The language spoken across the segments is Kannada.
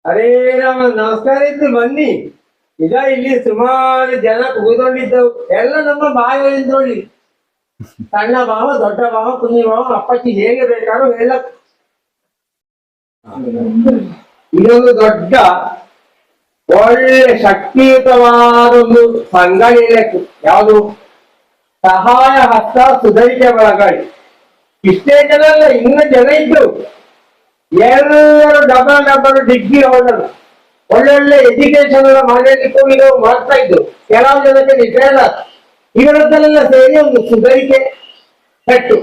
ಅರೇ ರಾಮ ನಮಸ್ಕಾರ ಇತ್ತು ಬನ್ನಿ. ಈಗ ಇಲ್ಲಿ ಸುಮಾರು ಜನ ಕೂತ್ಕೊಂಡಿದ್ದವು. ಎಲ್ಲ ನಮ್ಮ ಭಾವದಿಂದ ನೋಡಿ, ಸಣ್ಣ ಭಾವ, ದೊಡ್ಡ ಭಾವ, ಕುഞ്ഞി ಭಾವ, ಅಪ್ಪಚ್ಚಿ ಹೇಗೆ ಬೇಕಾದ್ರೂ ಹೇಳ. ಇದೊಂದು ದೊಡ್ಡ ಒಳ್ಳೆ ಶಕ್ತಿಯುತವಾದ ಒಂದು ಸಂಘಟನೆ. ಯಾವುದು? ಸಹಾಯ ಹಸ್ತ ಸುಧಾರಿಕೆ ಬಳಗಡಿ. ಇಷ್ಟೇ ಜನ ಅಲ್ಲ, ಇನ್ನು ಜನ ಇದ್ರು. ಎಲ್ಲರೂ ಡಬಲ್ ಡಿಗ್ರಿ ಹೋದಲ್ಲ, ಒಳ್ಳೊಳ್ಳೆ ಎಜುಕೇಶನ್ ಎಲ್ಲ ಮಾಡಲಿಕ್ಕೆ ಈಗ ಮಾಡ್ತಾ ಇದ್ರು. ಕೆಲವು ಜನಕ್ಕೆ ನಿಜ ಇವರದ್ದೆಲ್ಲ ಸೇರಿ ಒಂದು ಸುಧಾರಿಕೆ ಸೆಟ್ಟು,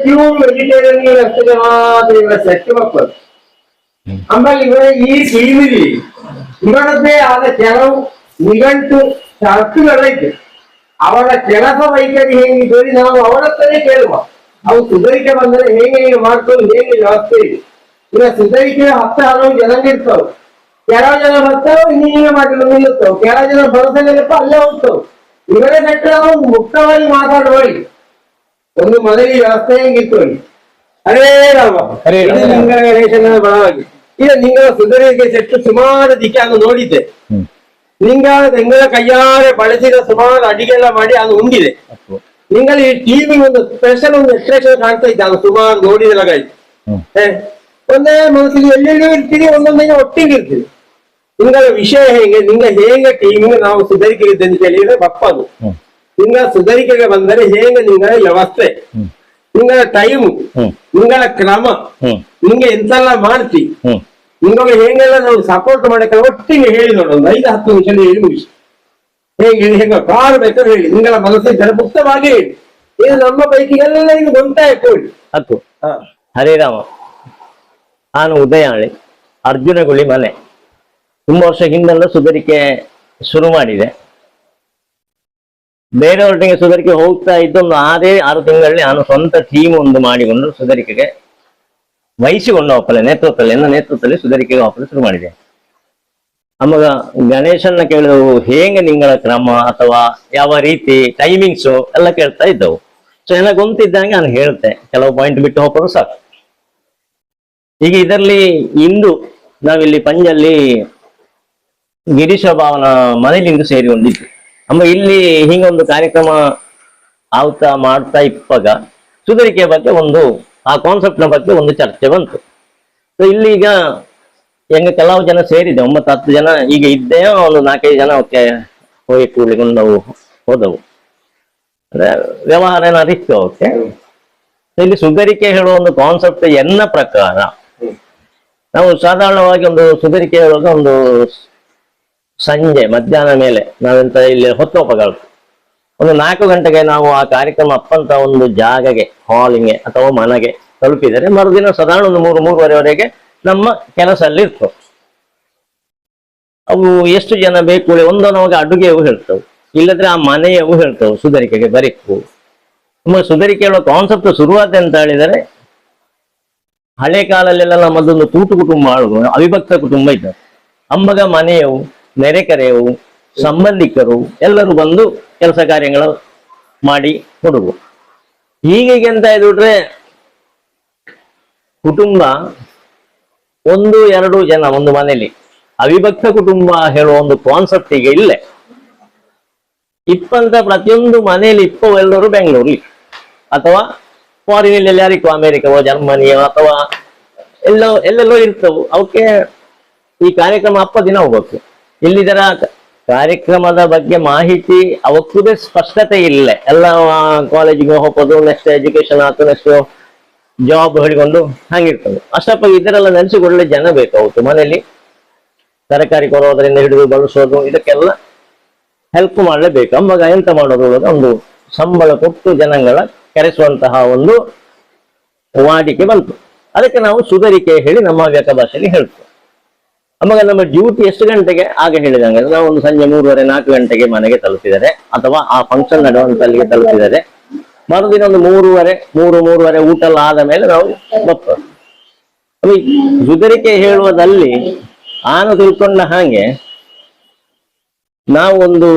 ಪ್ಯೂರ್ ವೆಜಿಟೇರಿಯನ್ ವ್ಯವಸ್ಥೆಗೆ ಮಾತ್ರ ಇವರ ಸೆಟ್ಟು ಮಕ್ಕಳು. ಆಮೇಲೆ ಇವರ ಈ ಟಿವಿಲಿ ಇವರದ್ದೇ ಆದ ಕೆಲವು ನಿಘಂಟು ಷರತ್ತುಗಳ ಇತ್ತು. ಅವರ ಕೆಲಸ ವೈಖರಿ ಹೇಗಿದ್ದು ನಾವು ಅವರತ್ತನೇ ಕೇಳುವ. ಅವು ಸುಧಾರಿಕೆ ಬಂದರೆ ಹೇಗೆ ಮಾಡ್ಕೊಂಡು ಹೇಗೆ ವ್ಯವಸ್ಥೆ ಇದೆ. ಈಗ ಸುಧಾರಿಕೆ ಹಲವು ಜನ ಇರ್ತಾವೆ. ಕೆಲವು ಜನ ಬರ್ತಾವೆ, ಇನ್ನೀಗ ಮಾಡಲು ನಿಲ್ಲುತ್ತವೆ. ಕೆಲವು ಜನ ಭರವಸೆಗಪ್ಪ ಅಲ್ಲೇ ಹೋಗ್ತಾವೆ. ಇವರೇ ಸೆಟ್ಟು ನಾವು ಮುಕ್ತವಾಗಿ ಮಾತಾಡುವಳಿ. ಒಂದು ಮೊದಲಿಗೆ ವ್ಯವಸ್ಥೆ ಹೆಂಗಿತ್ತು ಹೇಳಿ. ಹರೇ ರಾಮ, ನಿಂಗಳ ರೇಷನ್ ಬಲವಾಗಿ ಈಗ ನಿಂಗಳ ಸುಧಾರಿಕೆ ಸೆಟ್ಟು ಸುಮಾರು ದಿಕ್ಕೆ ಅದು ನೋಡಿದ್ದೆ. ನಿಂಗಳ ಕೈಯಾರೆ ಬಳಸಿದ ಸುಮಾರು ಅಡಿಗೆ ಎಲ್ಲ ಮಾಡಿ ಅದು ಉಂಡಿದೆ. ನಿಂಗಲ್ಲಿ ಟಿವಿ ಒಂದು ಸ್ಪೆಷಲ್ ಒಂದು ಎಕ್ಸ್ಪ್ರೆಷನ್ ಕಾಣ್ತಾ ಇದ್ದ, ಅದು ಸುಮಾರು ನೋಡಿದೆಲ್ಲ ಒಂದೇ ಮನಸ್ಸಿಗೆ ಎಲ್ಲೆಲ್ಲೂ ಇರ್ತೀರಿ, ಒಂದೊಂದಿನ ಒಟ್ಟಿಗೆ ಇರ್ತೀರಿ. ನಿಂಗಳ ವಿಷಯ ಹೇಗೆ, ನಿಂಗ ಹೇಗೆ ಟಿವಿಗೆ ನಾವು ಸುಧಾರಿಕೆ ಇದೆ ಅಂತ ಹೇಳಿದ್ರೆ ಬಪ್ಪದು. ನಿಂಗ ಸುಧಾರಿಕೆಗೆ ಬಂದರೆ ಹೇಗೆ ನಿಂಗಳ ವ್ಯವಸ್ಥೆ, ನಿಂಗಳ ಟೈಮು, ನಿಂಗಳ ಕ್ರಮ, ನಿಂಗೆ ಎಂತೆಲ್ಲ ಮಾಡ್ತಿ, ನಿಂಗೆ ಹೇಗೆಲ್ಲ ನಾವು ಸಪೋರ್ಟ್ ಮಾಡಕ್ಕೆ ಒಟ್ಟಿಗೆ ಹೇಳಿ ನೋಡ. ಒಂದು 5-10 ನಿಮಿಷ ಹೇಳಿ ಮುಗಿಸಿ. ಹೇಗೆ ಹೇಗೆ ಕಾರು ಬೇಕಾದ್ರೆ ಹೇಳಿ, ನಿಂಗಳ ಮನಸ್ಸಿನ ಮುಕ್ತವಾಗಿ ಹೇಳಿ. ಇದು ನಮ್ಮ ಪೈಕಿ ಎಲ್ಲರಿಗೂ ಗೊತ್ತಾಯ್ತು ಹೇಳಿ. ಹತ್ತು ಹರೇ ರಾಮ. ನಾನು ಉದಯಾಳಿ, ಅರ್ಜುನಗುಳಿ ಮನೆ. ತುಂಬಾ ವರ್ಷ ಹಿಂದೆಲ್ಲ ಸುಧಾರಿಕೆ ಶುರು ಮಾಡಿದೆ. ಬೇರೆಯವ್ರೊಟ್ಟಿಗೆ ಸುಧಾರಿಕೆ ಹೋಗ್ತಾ ಇದ್ದು ಒಂದು 6 ತಿಂಗಳಲ್ಲಿ ನಾನು ಸ್ವಂತ ಟೀಮ್ ಒಂದು ಮಾಡಿಕೊಂಡು ಸುಧಾರಿಕೆಗೆ ವಹಿಸಿಕೊಂಡು ಒಪ್ಪಲೆ ನೇತೃತ್ವದಲ್ಲಿ ಸುಧಾರಿಕೆಗೆ ಒಪ್ಪಲು ಶುರು ಮಾಡಿದೆ. ಆವಾಗ ಗಣೇಶನ್ನ ಕೇಳಿದವು, ಹೇಗೆ ನಿಂಗಳ ಕ್ರಮ ಅಥವಾ ಯಾವ ರೀತಿ ಟೈಮಿಂಗ್ಸು ಎಲ್ಲ ಕೇಳ್ತಾ ಇದ್ದವು. ಸೊ ಎಲ್ಲ ಗೊಂತಿದ್ದಂಗೆ ನಾನು ಹೇಳ್ತೆ, ಕೆಲವು ಪಾಯಿಂಟ್ ಬಿಟ್ಟು ಹೋಗೋದು ಸಾಕು. ಈಗ ಇದರಲ್ಲಿ ಇಂದು ನಾವಿಲ್ಲಿ ಪಂಜಲ್ಲಿ ಗಿರೀಶ ಭಾವನ ಮನೆಯಲ್ಲಿಂದು ಸೇರಿಕೊಂಡಿದ್ವಿ. ಇಲ್ಲಿ ಹಿಂಗೊಂದು ಕಾರ್ಯಕ್ರಮ ಮಾಡ್ತಾ ಇಪ್ಪಾಗ ಸುಧಾರಿಕೆಯ ಬಗ್ಗೆ ಆ ಕಾನ್ಸೆಪ್ಟ್ನ ಬಗ್ಗೆ ಒಂದು ಚರ್ಚೆ ಬಂತು. ಸೊ ಇಲ್ಲಿ ಈಗ ಹೆಂಗ ಕೆಲವು ಜನ ಸೇರಿದೆ, 9-10 ಜನ ಈಗ ಇದ್ದೇ, ಒಂದು 4-5 ಜನ ಅವಕ್ಕೆ ಹೋಗಿ ಕೂಡಿಕೊಂಡವು ಹೋದವು. ಅಂದ್ರೆ ವ್ಯವಹಾರ ಏನಾದ್ರು ಇತ್ತು ಅವಕ್ಕೆ. ಇಲ್ಲಿ ಸುಧಾರಿಕೆ ಹೇಳುವ ಒಂದು ಕಾನ್ಸೆಪ್ಟ್ ಎನ್ನ ಪ್ರಕಾರ, ನಾವು ಸಾಧಾರಣವಾಗಿ ಒಂದು ಸುಧಾರಿಕೆ ಹೇಳುವಾಗ ಒಂದು ಸಂಜೆ ಮಧ್ಯಾಹ್ನ ಮೇಲೆ ನಾವೆಂತ ಇಲ್ಲಿ ಹೊತ್ತೋಪಗಳು ಒಂದು 4 ಗಂಟೆಗೆ ನಾವು ಆ ಕಾರ್ಯಕ್ರಮ ಅಪ್ಪಂತ ಒಂದು ಜಾಗಗೆ, ಹಾಲಿಗೆ ಅಥವಾ ಮನೆಗೆ ತಲುಪಿದರೆ ಮರುದಿನ ಸಾಧಾರಣ ಒಂದು 3-3:30ವರೆಗೆ ನಮ್ಮ ಕೆಲಸ ಅಲ್ಲಿ ಇರ್ತವೆ. ಅವು ಎಷ್ಟು ಜನ ಬೇಕು ಒಂದೊಂದಾಗ ಅಡುಗೆಯವು ಹೇಳ್ತವೆ, ಇಲ್ಲದ್ರೆ ಆ ಮನೆಯವು ಹೇಳ್ತವೆ ಸುಧಾರಿಕೆಗೆ ಬರೀಕು. ಸುಧಾರಿಕೆ ಹೇಳುವ ಕಾನ್ಸೆಪ್ಟ್ ಶುರುವಾದ ಅಂತ ಹೇಳಿದರೆ, ಹಳೆ ಕಾಲಲ್ಲೆಲ್ಲ ನಮ್ಮದೊಂದು ಕೂಟು ಕುಟುಂಬ ಆಳುವ ಅವಿಭಕ್ತ ಕುಟುಂಬ ಇದ್ದಾರೆ. ಅಮ್ಮಗ ಮನೆಯವು, ನೆರೆಕರೆಯವು, ಸಂಬಂಧಿಕರು ಎಲ್ಲರೂ ಬಂದು ಕೆಲಸ ಕಾರ್ಯಗಳು ಮಾಡಿ ಕೊಡುವು. ಹೀಗೆ ಅಂತ ಹೇಳಿಬಿಟ್ರೆ ಕುಟುಂಬ 1-2 ಜನ ಒಂದು ಮನೆಯಲ್ಲಿ, ಅವಿಭಕ್ತ ಕುಟುಂಬ ಹೇಳುವ ಒಂದು ಕಾನ್ಸೆಪ್ಟ್ ಈಗ ಇಲ್ಲೇ. ಇಪ್ಪಂತ ಪ್ರತಿಯೊಂದು ಮನೆಯಲ್ಲಿ ಎಲ್ಲರೂ ಬೆಂಗಳೂರು ಅಥವಾ ಫಾರಿನಲ್ಲಿ ಯಾರಿಗೂ ಅಮೆರಿಕವೋ ಜರ್ಮನಿಯೋ ಅಥವಾ ಎಲ್ಲೆಲ್ಲೋ ಇರ್ತವು. ಅವಕ್ಕೆ ಈ ಕಾರ್ಯಕ್ರಮ ದಿನ ಹೋಗ್ಬೇಕು. ಇಲ್ಲಿದರ ಕಾರ್ಯಕ್ರಮದ ಬಗ್ಗೆ ಮಾಹಿತಿ ಅವಕ್ಕೂ ಸ್ಪಷ್ಟತೆ ಇಲ್ಲ. ಎಲ್ಲ ಕಾಲೇಜಿಗೆ ಹೋಗೋದು, ನೆಕ್ಸ್ಟ್ ಎಜುಕೇಶನ್ ಆಯ್ತು, ನೆಕ್ಸ್ಟ್ ಜಾಬ್ ಹೇಳಿಕೊಂಡು ಹಂಗಿರ್ತದೆ. ಅಷ್ಟಪ್ಪ ಇದರೆಲ್ಲ ನೆನೆಸಿಕೊಳ್ಳೆ ಜನ ಬೇಕಾಗುತ್ತೆ. ಮನೆಯಲ್ಲಿ ತರಕಾರಿ ಕೊರೋದ್ರಿಂದ ಹಿಡಿದು ಬಳಸೋದು ಇದಕ್ಕೆಲ್ಲ ಹೆಲ್ಪ್ ಮಾಡಲೇಬೇಕು. ಅಮ್ಮಾಗ ಎಂತ ಮಾಡೋದು, ಒಂದು ಸಂಬಳ ಕೊಟ್ಟು ಜನಗಳ ಕರೆಸುವಂತಹ ಒಂದು ವಾಡಿಕೆ ಬಂತು. ಅದಕ್ಕೆ ನಾವು ಸುಧಾರಿಕೆ ಹೇಳಿ ನಮ್ಮ ವ್ಯಕ ಭಾಷೆಯಲ್ಲಿ ಹೇಳ್ತೇವೆ. ಅಮ್ಮಾಗ ನಮ್ಮ ಡ್ಯೂಟಿ ಎಷ್ಟು ಗಂಟೆಗೆ ಆಗ ಹೇಳಿದಂಗೆ ನಾವು ಒಂದು ಸಂಜೆ 3:30-4 ಗಂಟೆಗೆ ಮನೆಗೆ ತಲುಪಿದರೆ ಅಥವಾ ಆ ಫಂಕ್ಷನ್ ನಡೆಯುವಂತಲ್ಲಿಗೆ ತಲುಪಿದರೆ ಮರುದಿನ ಒಂದು 3:30 ಊಟ ಎಲ್ಲ ಆದ ಮೇಲೆ ನಾವು ಬರ್ತೇವೆ. ಸುಧಾರಿಕೆ ಹೇಳುವುದಲ್ಲಿ ನಾನು ತಿಳ್ಕೊಂಡ ಹಾಗೆ, ನಾವು ಒಂದು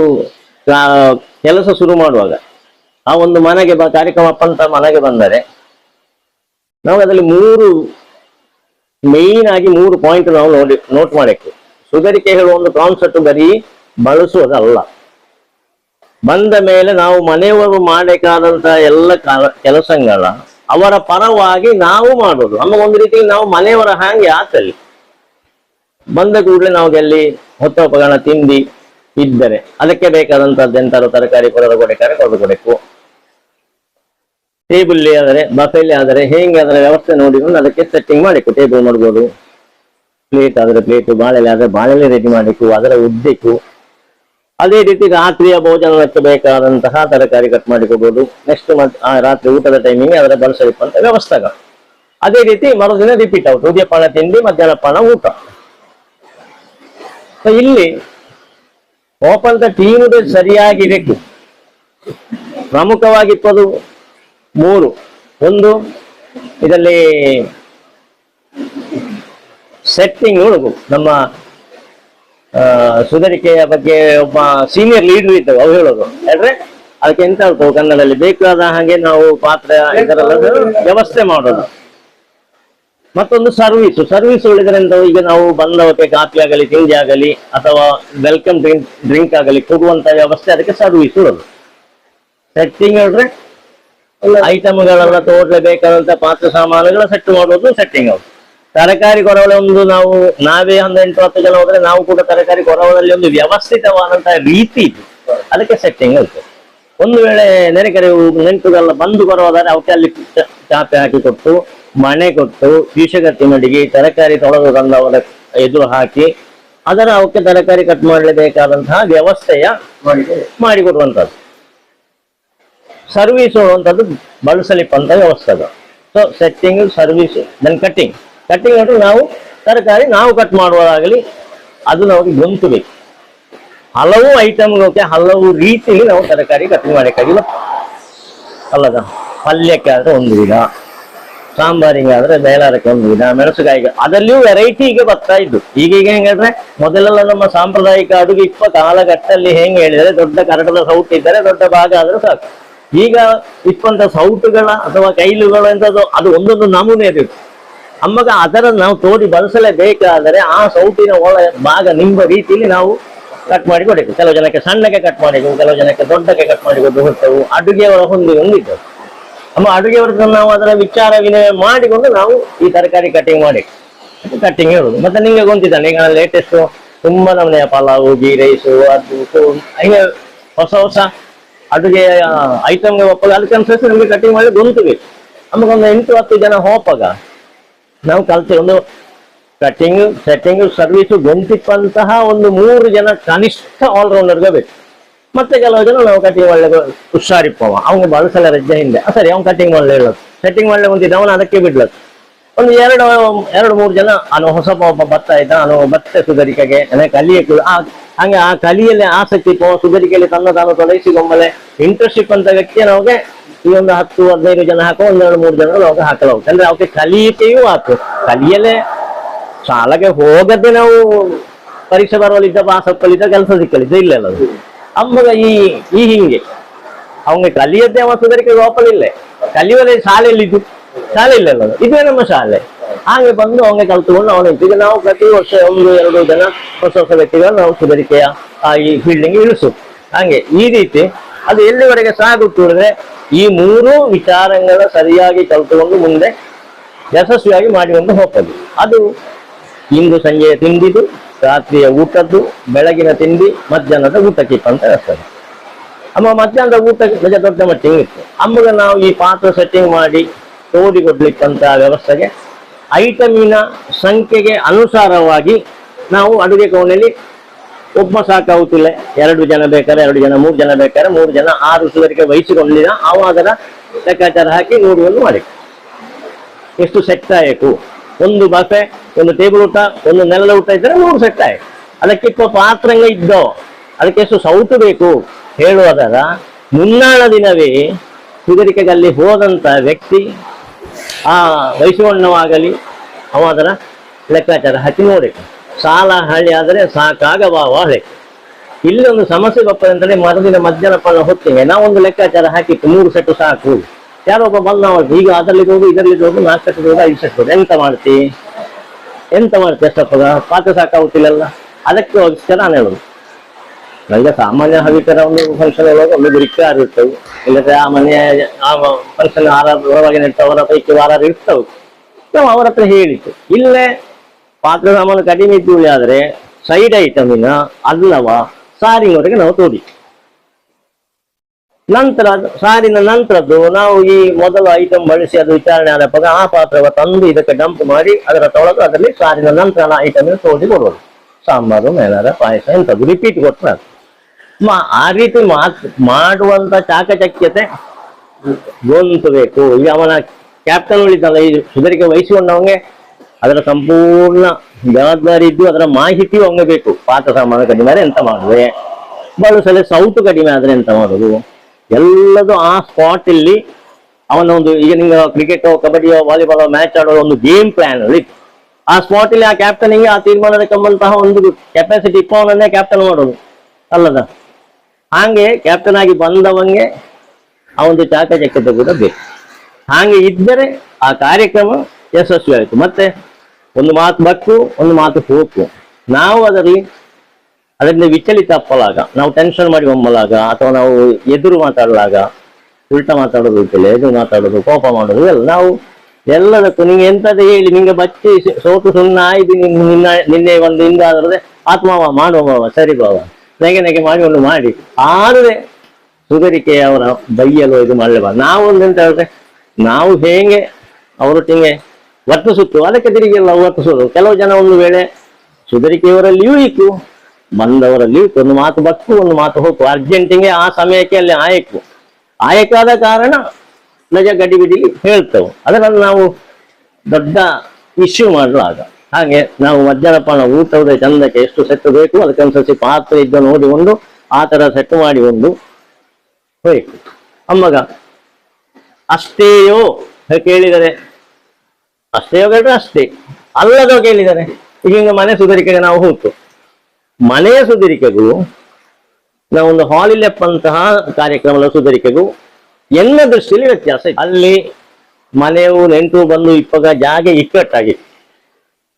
ಕೆಲಸ ಶುರು ಮಾಡುವಾಗ ಆ ಒಂದು ಮನೆಗೆ ಕಾರ್ಯಕ್ರಮ ಅಪ್ಪಂತ ಮನೆಗೆ ಬಂದರೆ ನಾವು ಅದರಲ್ಲಿ 3 ಮೇನ್ ಆಗಿ 3 ಪಾಯಿಂಟ್ ನಾವು ನೋಟ್ ಮಾಡಬೇಕು. ಸುಧಾರಿಕೆ ಹೇಳುವ ಒಂದು ಕಾನ್ಸೆಪ್ಟ್ ಬರೀ ಬಳಸುವುದಲ್ಲ. ಬಂದ ಮೇಲೆ ನಾವು ಮನೆಯವರು ಮಾಡಬೇಕಾದಂತಹ ಎಲ್ಲ ಕೆಲಸಗಳ ಅವರ ಪರವಾಗಿ ನಾವು ಮಾಡೋದು. ನಮ್ಮ ಒಂದು ರೀತಿ ನಾವು ಮನೆಯವರ ಹಾಗೆ ಆತಲ್ಲಿ ಬಂದ ಕೂಡಲೇ ನಾವು ಎಲ್ಲಿ ಹೊತ್ತೋಪಕರಣ ತಿಂಡಿ ಇದ್ದರೆ ಅದಕ್ಕೆ ಬೇಕಾದಂತದ್ದು ಎಂತಾರು ತರಕಾರಿ ಕೊಡೋದು ಕೊಡಬೇಕು. ಟೇಬಲ್ ಆದರೆ ಬಫೆಲಿ ಆದರೆ ಹೇಗೆ ಅದರ ವ್ಯವಸ್ಥೆ ನೋಡಿಕೊಂಡು ಅದಕ್ಕೆ ಸೆಟ್ಟಿಂಗ್ ಮಾಡಬೇಕು. ಟೇಬಲ್ ಮಾಡ್ಬೋದು, ಪ್ಲೇಟ್ ಆದರೆ ಪ್ಲೇಟು, ಬಾಳೆಲೆ ಆದರೆ ಬಾಳೆಲೆ ರೆಡಿ ಮಾಡಬೇಕು, ಅದರ ಉದ್ದಕ್ಕೂ. ಅದೇ ರೀತಿ ರಾತ್ರಿಯ ಭೋಜನಕ್ಕೆ ಬೇಕಾದಂತಹ ತರಕಾರಿ ಕಟ್ ಮಾಡಿಕೊಳ್ಬೋದು. ನೆಕ್ಸ್ಟ್ ರಾತ್ರಿ ಊಟದ ಟೈಮಿಂಗ್ ಅದರ ಬಳಸಲಿಕ್ಕಂತ ವ್ಯವಸ್ಥೆಗಳು. ಅದೇ ರೀತಿ ಮರುದಿನ ರಿಪೀಟ್ ಔಟ್, ಉದಯಪಾನ ತಿಂಡಿ, ಮಧ್ಯಾಹ್ನಪಾನ ಊಟ. ಇಲ್ಲಿ ಓಪನ್ ಟೀಮ್ ಸರಿಯಾಗಿರಬೇಕು. ಪ್ರಮುಖವಾಗಿ ಇಪ್ಪದು 3. ಒಂದು ಇದರಲ್ಲಿ ಸೆಟ್ಟಿಂಗ್ ನೋಡಬೇಕು. ನಮ್ಮ ಸುಧಾರಿಕೆಯ ಬಗ್ಗೆ ಒಬ್ಬ ಸೀನಿಯರ್ ಲೀಡರ್ ಇದ್ದರು, ಅವ್ರು ಹೇಳೋದು ಯಾದ್ರೆ ಅದಕ್ಕೆ ಎಂತ ಹೇಳ್ತೇವೆ ಕನ್ನಡದಲ್ಲಿ ಬೇಕಾದ ಹಾಗೆ ನಾವು ಪಾತ್ರ ಇದರೆಲ್ಲ ವ್ಯವಸ್ಥೆ ಮಾಡೋದು. ಮತ್ತೊಂದು ಸರ್ವಿಸ್ ಉಳಿದ್ರಿಂದ ಈಗ ನಾವು ಬಂದವಕ್ಕೆ ಕಾಫಿ ಆಗಲಿ, ತಿಂಡಿ ಆಗಲಿ ಅಥವಾ ವೆಲ್ಕಮ್ ಡ್ರಿಂಕ್ ಆಗಲಿ ಕೊಡುವಂತ ವ್ಯವಸ್ಥೆ, ಅದಕ್ಕೆ ಸರ್ವಿಸ್ ಉಳೋದು. ಸೆಟ್ಟಿಂಗ್ ಹೇಳಿದ್ರೆ ಐಟಮ್ಗಳೆಲ್ಲ ತೋಡ್ಲೇಬೇಕಾದಂತ ಪಾತ್ರ ಸಾಮಾನುಗಳ ಸೆಟ್ ಮಾಡೋದು ಸೆಟ್ಟಿಂಗ್. ಅವ್ರು ತರಕಾರಿ ಕೊರವಲೆ ಒಂದು ನಾವೇ 8-10 ಜನ ಹೋದ್ರೆ ನಾವು ಕೂಡ ತರಕಾರಿ ಕೊರವಲಲ್ಲಿ ಒಂದು ವ್ಯವಸ್ಥಿತವಾದಂತಹ ರೀತಿ ಇತ್ತು, ಅದಕ್ಕೆ ಸೆಟ್ಟಿಂಗ್ ಆಯ್ತು. ಒಂದು ವೇಳೆ ನೆಂಟುಗಳೆಲ್ಲ ಬಂದು ಬರೋದಾದ್ರೆ ಅವಕ್ಕೆ ಅಲ್ಲಿ ಚಾಪೆ ಹಾಕಿ ಕೊಟ್ಟು, ಮಣೆ ಕೊಟ್ಟು, ವಿಷಗತ್ತಿ ಮಡಿಗೆ ತರಕಾರಿ ತೊಳೆದು ತಂದವರ ಎದುರು ಹಾಕಿ ಅದರ ಅವಕ್ಕೆ ತರಕಾರಿ ಕಟ್ ಮಾಡಲೇಬೇಕಾದಂತಹ ವ್ಯವಸ್ಥೆಯ ಮಾಡಿಕೊಡುವಂಥದ್ದು. ಸರ್ವಿಸ್ ಅನ್ನುವಂಥದ್ದು ಬಳಸಲಿಕ್ಕಂತ ವ್ಯವಸ್ಥೆಗಳು. So setting, service, then cutting ಅಂದ್ರೆ ನಾವು ತರಕಾರಿ ನಾವು ಕಟ್ ಮಾಡುವುದಾಗಲಿ ಅದು ನಮಗೆ ಗೊತ್ತಬೇಕು. ಹಲವು ಐಟಮ್ಗೆ ಹಲವು ರೀತಿಯಲ್ಲಿ ನಾವು ತರಕಾರಿ ಕಟ್ ಮಾಡಬೇಕಾಗಿಲ್ಲ ಅಲ್ಲದ. ಪಲ್ಯಕ್ಕೆ ಆದ್ರೆ ಒಂದು ವಿಧ, ಸಾಂಬಾರಿಗೆ ಆದ್ರೆ ಬೇಲಾರಕ್ಕೆ ಒಂದು ವಿಧ, ಮೆಣಸುಕಾಯಿಗೆ ಅದರಲ್ಲಿಯೂ ವೆರೈಟಿಗೆ ಬರ್ತಾ ಇದ್ದು. ಈಗೀಗ ಹೆಂಗ್ ಹೇಳಿದ್ರೆ ಮೊದಲೆಲ್ಲ ನಮ್ಮ ಸಾಂಪ್ರದಾಯಿಕ ಅಡುಗೆ ಕಾಲಘಟ್ಟದಲ್ಲಿ ಹೆಂಗ್ ಹೇಳಿದ್ರೆ ದೊಡ್ಡ ಕರಡದ ಸೌಟ್ ಇದ್ದರೆ ದೊಡ್ಡ ಭಾಗ ಆದ್ರೆ ಸಾಕು. ಈಗ ಇಪ್ಪಂತ ಸೌಟುಗಳ ಅಥವಾ ಕೈಲುಗಳು ಎಂತದ್ದು ಅದು ಒಂದೊಂದು ನಮೂನೆ ಇರುತ್ತೆ. ಅಮ್ಮಗೆ ಅದರ ನಾವು ತೋಡಿ ಬಳಸಲೇಬೇಕಾದರೆ ಆ ಸೌಟಿನ ಒಳ ಭಾಗ ನಿಂಬ ರೀತಿಯಲ್ಲಿ ನಾವು ಕಟ್ ಮಾಡಿ ಕೊಡಬೇಕು. ಕೆಲವು ಜನಕ್ಕೆ ಸಣ್ಣಗೆ ಕಟ್ ಮಾಡಿದ್ದು, ಕೆಲವು ಜನಕ್ಕೆ ದೊಡ್ಡಕ್ಕೆ ಕಟ್ ಮಾಡಿಕೊಂಡು ಹೊಟ್ಟೆವು ಅಡುಗೆಯವರ ಹೊಂದಿದ್ದು. ನಮ್ಮ ಅಡುಗೆಯವರ ನಾವು ಅದರ ವಿಚಾರ ವಿನಿಮಯ ಮಾಡಿಕೊಂಡು ನಾವು ಈ ತರಕಾರಿ ಕಟಿಂಗ್ ಮಾಡಿ ಕಟ್ಟಿಂಗ್ ಹೇಳುದು. ಮತ್ತೆ ನಿಂಗೆ ಗೊತ್ತಿದ್ದಾನೆ ಈಗ ಲೇಟೆಸ್ಟ್ ತುಂಬಾ ನಮ್ಮನೆಯ ಪಲಾವು, ಗೀ ರೈಸು, ಅದು ಹೀಗೆ ಹೊಸ ಅಡುಗೆ ಐಟಮ್ಗೆ ಒಪ್ಪಾಗ ಅದಕ್ಕೆ ಅನುಸರಿಸಿ ನಮಗೆ ಕಟಿಂಗ್ ಮಾಡಿ ಗೊತ್ತಬೇಕು. ನಮಗೊಂದು 8-10 ಜನ ಹೋಪಾಗ ನಾವು ಕಲ್ತೇವೆ. ಒಂದು ಕಟ್ಟಿಂಗ್, ಸೆಟ್ಟಿಂಗ್, ಸರ್ವಿಸು ಗೊಂತಿಪ್ಪಂತಹ ಒಂದು 3 ಜನ ಕನಿಷ್ಠ ಆಲ್ರೌಂಡರ್ಗೆ ಬೇಕು. ಮತ್ತೆ ಕೆಲವು ಜನ ನಾವು ಕಟಿಂಗ್ ಒಳ್ಳೆ ಹುಷಾರಿಪ್ಪವ ಅವ್ನು ಬಳಸಲ್ಲ ರಜ್ಜೆ ಹಿಂದೆ ಸರಿ ಅವ್ನು ಕಟಿಂಗ್ ಒಳ್ಳೆ ಹೇಳೋದು, ಸೆಟ್ಟಿಂಗ್ ಒಳ್ಳೆ ಹೊಂದಿದ್ದ ಅವನು ಅದಕ್ಕೆ ಬಿಡ್ಲದು. ಒಂದು 2-3 ಜನ ಅವನು ಹೊಸ ಒಬ್ಬ ಬರ್ತಾ ಇದ್ದ, ಅವನು ಬತ್ತೆ ಸುಧಾರಿಕೆಗೆ ಕಲಿಯಕ್ಕೆ ಹಂಗೆ ಆ ಕಲಿಯಲ್ಲಿ ಆಸಕ್ತಿ ಸುಧಾರಿಕೆಯಲ್ಲಿ ತಾನು ತೊಡಗಿಸಿಕೊಂಬಲೆ ಇಂಟರ್ನ್ಶಿಪ್ ಅಂತ ವ್ಯಕ್ತಿಯ ನಮಗೆ ಈ ಒಂದು 10-15 ಜನ ಹಾಕೋ 1-2-3 ಜನ ನಾವು ಹಾಕಲಾಗುತ್ತೆ. ಅಂದ್ರೆ ಅವಕ್ಕೆ ಕಲಿಯಿಕೆಯೂ ಆಯ್ತು. ಕಲಿಯಲೇ ಶಾಲೆಗೆ ಹೋಗದೆ ನಾವು ಪರೀಕ್ಷೆ ಬರುವಲ್ಲಿದ್ದ ಪಾಸಪ್ಪಲ್ಲಿದ್ದ ಕೆಲಸ ಸಿಕ್ಕಲಿದ್ದ ಇಲ್ಲ ಅಮ್ಮಗ ಈ ಹಿಂಗೆ ಅವನಿಗೆ ಕಲಿಯದ್ದೇ ಅವ ಸುಧಾರಿಕೆ ಲೋಪಲಿಲ್ಲ, ಕಲಿಯುವಲ್ಲೇ ಶಾಲೆಯಲ್ಲಿದ್ದು ಶಾಲೆ ಇಲ್ಲ ಇದೇ ನಮ್ಮ ಶಾಲೆ. ಹಾಗೆ ಬಂದು ಅವನಿಗೆ ಕಲ್ತುಕೊಂಡು ಅವನು ಈಗ ನಾವು ಪ್ರತಿ ವರ್ಷ 1-2 ಜನ ಹೊಸ ವ್ಯಕ್ತಿಗಳು ನಾವು ಸುಧಾರಿಕೆಯ ಈ ಫೀಲ್ಡಿಂಗ್ ಇಳಿಸು. ಹಾಗೆ ಈ ರೀತಿ ಅದು ಎಲ್ಲಿವರೆಗೆ ಸಾಗುತ್ತಿದ್ರೆ ಈ 3 ವಿಚಾರಗಳ ಸರಿಯಾಗಿ ಕಲ್ತುಕೊಂಡು ಮುಂದೆ ಯಶಸ್ವಿಯಾಗಿ ಮಾಡಿಕೊಂಡು ಹೋಗ್ತದೆ. ಅದು ಇಂದು ಸಂಜೆಯ ತಿಂಡಿದು, ರಾತ್ರಿಯ ಊಟದ್ದು, ಬೆಳಗಿನ ತಿಂಡಿ, ಮಧ್ಯಾಹ್ನದ ಊಟಕ್ಕಿಪ್ಪ ಅಂತ ಇರ್ತದೆ. ಅಮ್ಮ ಮಧ್ಯಾಹ್ನದ ಊಟಕ್ಕೆ ದೊಡ್ಡ ಮಟ್ಟಿಗೆ ಇತ್ತು. ಅಮ್ಮಗೆ ನಾವು ಈ ಪಾತ್ರ ಸೆಟ್ಟಿಂಗ್ ಮಾಡಿ ತೋಡಿಕೊಡ್ಲಿಕ್ಕಂತ ವ್ಯವಸ್ಥೆಗೆ ಐಟಮಿನ ಸಂಖ್ಯೆಗೆ ಅನುಸಾರವಾಗಿ ನಾವು ಅಡುಗೆ ಕೋಣೆಯಲ್ಲಿ ಒಬ್ಬ ಸಾಕಾಗುತ್ತಿಲ್ಲ, 2 ಜನ ಬೇಕಾದ್ರೆ 2 ಜನ, 3 ಜನ ಬೇಕಾದ್ರೆ 3 ಜನ, 6 ಸುಧಾರಿಕೆ ವಹಿಸಿಕೊಂಡಿಲ್ಲ ಅವ ಅದರ ಲೆಕ್ಕಾಚಾರ ಹಾಕಿ ನೋಡುವನ್ನು ಮಾಡಿ ಎಷ್ಟು ಸೆಟ್ ಆಯಿತು. ಒಂದು ಬಫೆ, ಒಂದು ಟೇಬಲ್ ಊಟ, ಒಂದು ನೆಲದ ಊಟ ಇದ್ದರೆ 3 ಸೆಟ್ ಆಯ್ತು. ಅದಕ್ಕಿಪ್ಪ ಪಾತ್ರಂಗ ಇದ್ದೋ ಅದಕ್ಕೆ ಎಷ್ಟು ಸೌಟು ಬೇಕು ಹೇಳುವುದರ ಮುನ್ನಾಳ ದಿನವೇ ಸುಧಾರಿಕೆಗೆ ಅಲ್ಲಿ ಹೋದಂತ ವ್ಯಕ್ತಿ ಆ ವಯಸ್ಸುಣ್ಣವಾಗಲಿ ಅವ ಅದರ ಲೆಕ್ಕಾಚಾರ ಹಾಕಿ ನೋಡಿ. ಸಾಲ ಹಳ್ಳಿ ಆದರೆ ಸಾಕಾಗಬಾವ ಹಳೆ. ಇಲ್ಲಿ ಒಂದು ಸಮಸ್ಯೆ ಬರ್ತದೆ ಅಂತಂದ್ರೆ ಮರುದಿನ ಮಧ್ಯಾಹ್ನ ಹೊತ್ತಿಗೆ ನಾವೊಂದು ಲೆಕ್ಕಾಚಾರ ಹಾಕಿತ್ತು 3 ಸೆಟ್ಟು ಸಾಕು. ಯಾರೊಬ್ಬ ಬಂದವ ಈಗ ಅದರಲ್ಲಿ ಹೋಗು ಇದರಲ್ಲಿ ಹೋಗು 4 ಸೆಟ್ ಹೋಗು 5 ಸೆಟ್ ಹೋಗು ಎಂತ ಮಾಡ್ತಿ ಎಂತ ಮಾಡ್ತೀಯ ಅಷ್ಟಪ್ಪ ಪಾತ್ರ ಸಾಕಾಗುತ್ತಿಲ್ಲ, ಅದಕ್ಕೋಸ್ಕರ ನಾನು ಹೇಳುದು. ನನಗೆ ಸಾಮಾನ್ಯ ಹವಿಕರ ಒಂದು ಫಂಕ್ಷನ್ ಹೇಳುವಾಗ ಒಂದು ರಿಕ್ಕಾರು ಇರ್ತವೆ, ಇಲ್ಲದ್ರೆ ಆ ಮನೆಯ ಆ ಫಂಕ್ಷನ್ ಹೊರವಾಗಿ ನಿರ್ತವರ ಪೈಕಿ ವಾರ ಇರ್ತವೆ. ನಾವು ಅವರ ಹತ್ರ ಹೇಳಿತ್ತು, ಇಲ್ಲೇ ಪಾತ್ರ ಸಾಮಾನು ಕಡಿಮೆ ಇದ್ದೀವಿ ಆದ್ರೆ ಸೈಡ್ ಐಟಮಿನ ಅಲ್ಲವ ಸಾರಿನವರೆಗೆ ನಾವು ತೋಡಿ, ನಂತರ ಸಾರಿನ ನಂತರದ್ದು ನಾವು ಈ ಮೊದಲ ಐಟಮ್ ಬಳಸಿ ಅದು ವಿಚಾರಣೆ ಆದಾಗ ಆ ಪಾತ್ರವ ತಂದು ಇದಕ್ಕೆ ಡಂಪ್ ಮಾಡಿ ಅದರ ತೊಳೆದು ಅದರಲ್ಲಿ ಸಾರಿನ ನಂತರ ಐಟಮ್ ತೋಡಿ ಕೊಡುವುದು. ಸಾಂಬಾರು, ಮೇಲಾರ, ಪಾಯಸ ಎಂಥದ್ದು ರಿಪೀಟ್ ಕೊಟ್ಟರೆ ಆ ರೀತಿ ಮಾಡುವಂತ ಚಾಕಚಕ್ಯತೆ ಬೇಕು. ಈಗ ಅವನ ಕ್ಯಾಪ್ಟನ್ ಉಳಿತಲ್ಲ, ಈ ಸುಧಾರಿಕೆ ವಹಿಸಿಕೊಂಡವಂಗೆ ಅದರ ಸಂಪೂರ್ಣ ಜವಾಬ್ದಾರಿ ಇದ್ದು ಅದರ ಮಾಹಿತಿಯು ಅವಂಗೆ ಬೇಕು. ಪಾತ್ರ ಸಾಮಾನು ಕಡಿಮೆ ಆದ್ರೆ ಎಂತ ಮಾಡುವೆ, ಬಳಸಲೆ ಸೌಟು ಕಡಿಮೆ ಆದ್ರೆ ಎಂತ ಮಾಡುದು, ಎಲ್ಲದು ಆ ಸ್ಪಾಟ್ ಇಲ್ಲಿ ಅವನ ಒಂದು, ಈಗ ನಿಂಗೆ ಕ್ರಿಕೆಟ್ ಕಬಡ್ಡಿಯೋ ವಾಲಿಬಾಲ್ ಮ್ಯಾಚ್ ಆಡೋ ಒಂದು ಗೇಮ್ ಪ್ಲಾನ್ ಅಲ್ಲಿ ಆ ಸ್ಪಾಟ್ ಇಲ್ಲಿ ಆ ಕ್ಯಾಪ್ಟನ್ಗೆ ಆ ತೀರ್ಮಾನ ತಕ್ಕಂತಹ ಒಂದು ಕೆಪಾಸಿಟಿ ಇಪ್ಪವನ್ನೇ ಕ್ಯಾಪ್ಟನ್ ಮಾಡೋದು ಅಲ್ಲದ. ಹಾಗೆ ಕ್ಯಾಪ್ಟನ್ ಆಗಿ ಬಂದವಂಗೆ ಆ ಒಂದು ಚಾಕಚಕ್ಯತೆ ಕೂಡ ಬೇಕು. ಹಾಗೆ ಇದ್ದರೆ ಆ ಕಾರ್ಯಕ್ರಮ ಯಶಸ್ವಿ ಆಯಿತು. ಮತ್ತೆ ಒಂದು ಮಾತು ಬಕ್ಕು, ಒಂದು ಮಾತು ಹೋಕು. ನಾವು ಅದರಿಂದ ವಿಚಲಿತ ಅಪ್ಪಲಾಗ, ನಾವು ಟೆನ್ಷನ್ ಮಾಡಿ ಒಮ್ಮಲಾಗ, ಅಥವಾ ನಾವು ಎದುರು ಮಾತಾಡಲಾಗ, ಉಲ್ಟಾ ಮಾತಾಡೋದು ಇರ್ತಲ್ಲ, ಎದುರು ಮಾತಾಡೋದು, ಕೋಪ ಮಾಡೋದು ಎಲ್ಲ ನಾವು ಎಲ್ಲದಕ್ಕೂ ನಿಂಗೆ ಎಂತದ್ದು ಹೇಳಿ ನಿಂಗೆ ಬಚ್ಚಿ ಸೋತು ಸುಣ್ಣ ಆಯ್ತು, ನಿನ್ನೆ ಒಂದು ಹಿಂಗಾದ್ರೆ ಆತ್ಮವ ಮಾಡುವ ಬಾವ, ಸರಿ ಬಾವ, ನೆಗೆ ಮಾಡಿಕೊಂಡು ಮಾಡಿ ಆದ್ರೆ ಸುಧಾರಿಕೆ ಅವರ ಬೈಯಲು ಇದು ಮಾಡಲೇಬಾರ್ದು. ನಾವು ಎಂತ ಹೇಳಿದ್ರೆ ನಾವು ಹೇಗೆ ಅವರೊಟ್ಟಿಗೆ ವರ್ತಿಸುತ್ತು ಅದಕ್ಕೆ ತಿರುಗಿಲ್ಲ ವರ್ತಿಸೋದು. ಕೆಲವು ಜನ ಒಂದು ವೇಳೆ ಸುಧಾರಿಕೆಯವರಲ್ಲಿಯೂ ಇತ್ತು, ಬಂದವರಲ್ಲಿಯೂ ಇತ್ತು. ಒಂದು ಮಾತು ಬಕ್ಕು, ಒಂದು ಮಾತು ಹೋಗು, ಅರ್ಜೆಂಟಿಗೆ ಆ ಸಮಯಕ್ಕೆ ಅಲ್ಲಿ ಆಯಕಾದ ಕಾರಣ ನಜ ಗಡಿಬಿಡಿ ಹೇಳ್ತೇವೆ. ಅದರಲ್ಲಿ ನಾವು ದೊಡ್ಡ ಇಶ್ಯೂ ಮಾಡಲಾಗ. ಹಾಗೆ ನಾವು ಮಧ್ಯಾಹ್ನಪಾನ ಊಟದ ಚಂದಕ್ಕೆ ಎಷ್ಟು ಸೆಟ್ ಬೇಕು ಅದಕ್ಕನುಸರಿಸಿ ಪಾತ್ರ ಇದ್ದ ನೋಡಿಕೊಂಡು ಆ ತರ ಸೆಟ್ ಮಾಡಿಕೊಂಡು ಹೋಯ್ತು. ಅಮ್ಮಗ ಅಷ್ಟೇಯೋ ಕೇಳಿದರೆ ಅಷ್ಟೇಯೋ ಕೇಳಿದ್ರೆ ಅಷ್ಟೇ, ಅಲ್ಲದೋ ಕೇಳಿದರೆ ಈಗ ಮನೆ ಸುಧಾರಿಕೆಗೆ ನಾವು ಹೋಗ್ತು. ಮನೆಯ ಸುಧಾರಿಕೆಗೂ ನಾವೊಂದು ಹಾಲಿಲೆಪ್ಪಂತಹ ಕಾರ್ಯಕ್ರಮದ ಸುಧಾರಿಕೆಗೂ ಎಲ್ಲ ದೃಷ್ಟಿಯಲ್ಲಿ ವ್ಯತ್ಯಾಸ ಇದೆ. ಅಲ್ಲಿ ಮನೆಯು ನೆಂಟು ಬಂದು ಇಪ್ಪಗ ಜಾಗೆ ಇಕ್ಕಟ್ಟಾಗಿತ್ತು.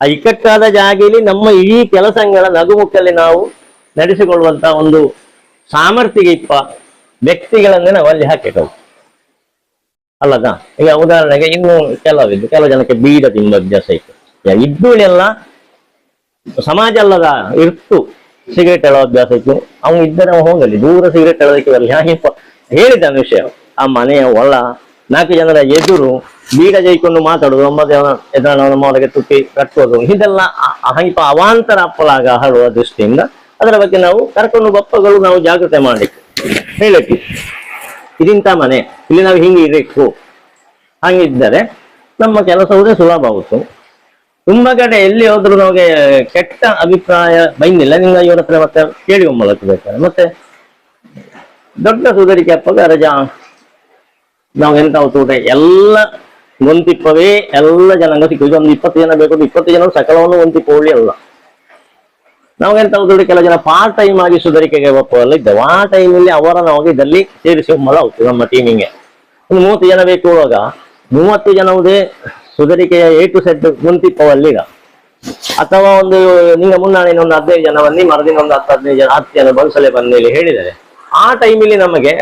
ಆ ಇಕ್ಕಟ್ಟಾದ ಜಾಗೆಯಲ್ಲಿ ನಮ್ಮ ಇಡೀ ಕೆಲಸಗಳ ನಗುಮುಖಲ್ಲಿ ನಾವು ನಡೆಸಿಕೊಳ್ಳುವಂತ ಒಂದು ಸಾಮರ್ಥ್ಯ ಇಪ್ಪ ವ್ಯಕ್ತಿಗಳನ್ನೇ ನಾವು ಅಲ್ಲಿ ಹಾಕಿಟ್ಟವು ಅಲ್ಲದ. ಈಗ ಉದಾಹರಣೆಗೆ ಇನ್ನು ಕೆಲವು ಜನಕ್ಕೆ ಬೀಡ ತಿಂಬ ಅಭ್ಯಾಸ ಇತ್ತು. ಇದ್ದೂಳೆಲ್ಲ ಸಮಾಜ ಅಲ್ಲದ ಇರ್ತು ಸಿಗರೇಟ್ ಹೇಳೋ ಅಭ್ಯಾಸ ಇತ್ತು. ಅವನು ಇದ್ದರೆ ಹೋಗಲಿ ದೂರ ಸಿಗರೇಟ್ ಹೇಳೋದಕ್ಕೆ ಬರಲಿ. ಹಾಗೆ ಹೇಳಿದ್ದಾನ ವಿಷಯ. ಆ ಮನೆಯ ಒಳ 4 ಜನರ ಎದುರು ಬೀಡ ಜೈಕೊಂಡು ಮಾತಾಡೋದು, ನಮ್ಮವರಿಗೆ ತುಟ್ಟಿ ಕಟ್ಟೋದು, ಇದೆಲ್ಲ ಹಂಪ ಅವಾಂತರ ಅಪ್ಪಲಾಗ ಹರಡುವ ದೃಷ್ಟಿಯಿಂದ ಅದರ ಬಗ್ಗೆ ನಾವು ಕರ್ಕೊಂಡು ಬಪ್ಪಗಳು ನಾವು ಜಾಗ್ರತೆ ಮಾಡಲಿಕ್ಕೆ ಹೇಳಕ್ಕೆ, ಇದಿಂತ ಮನೆ, ಇಲ್ಲಿ ನಾವು ಹಿಂಗೆ ಇರಬೇಕು. ಹಾಗಿದ್ದರೆ ನಮ್ಮ ಕೆಲಸವುದೇ ಸುಲಭ ಆಗುತ್ತು. ತುಂಬಾ ಕಡೆ ಎಲ್ಲಿ ಹೋದ್ರು ನಮಗೆ ಕೆಟ್ಟ ಅಭಿಪ್ರಾಯ ಬೈನಿಲ್ಲ, ನಿಂಗೆ ಇವರ ಹತ್ರ ಮತ್ತೆ ಕೇಳಿ ಒಮ್ಮಲಕ್ಕೆ ಬೇಕಾದ್ರೆ. ಮತ್ತೆ ದೊಡ್ಡ ಸುಧಾರಿಕೆ ಅಪ್ಪಗ ರಜಾ ನಾವು ಎಂತ ಊಟ ಎಲ್ಲ ಒಂತಿಪ್ಪವೇ ಎಲ್ಲ ಜನಾಂಗ ಸಿಕ್ಕುದು. ಒಂದು 20 ಜನ ಬೇಕು, 20 ಜನ ಸಕಲವನ್ನು ಒಂತಿಪ್ಪ ಒಳ್ಳಿ ಅಲ್ಲ. ನಾವು ಎಂತ ದುಡ್ಡು ಕೆಲವು ಜನ ಪಾರ್ಟ್ ಟೈಮ್ ಆಗಿ ಸುಧಾರಿಕೆಗೆ ಒಪ್ಪಲ್ಲ ಇದ್ದೇವೆ. ಆ ಟೈಮಲ್ಲಿ ಅವರ ನಾವು ಇದರಲ್ಲಿ ಸೇರಿಸಿ ಒಮ್ಮಲ ಹೋಗ್ತದೆ. ನಮ್ಮ ಟೀಮಿಗೆ ಒಂದು 30 ಜನ ಬೇಕು ಇರುವಾಗ 30 ಜನವುದೇ ಸುಧಾರಿಕೆಯ A to Z ಮುಂತಿಪ್ಪವಲ್ಲಿಗ, ಅಥವಾ ಒಂದು ನಿಂಗೆ ಮುನ್ನಾಳೆ ಒಂದು 15 ಜನ ಬನ್ನಿ, ಮರದಿನ ಒಂದು 10 ಜನ ಬಳಸಲೇ ಬನ್ನಿ ಹೇಳಿದರೆ ಆ ಟೈಮಲ್ಲಿ ನಮಗೆ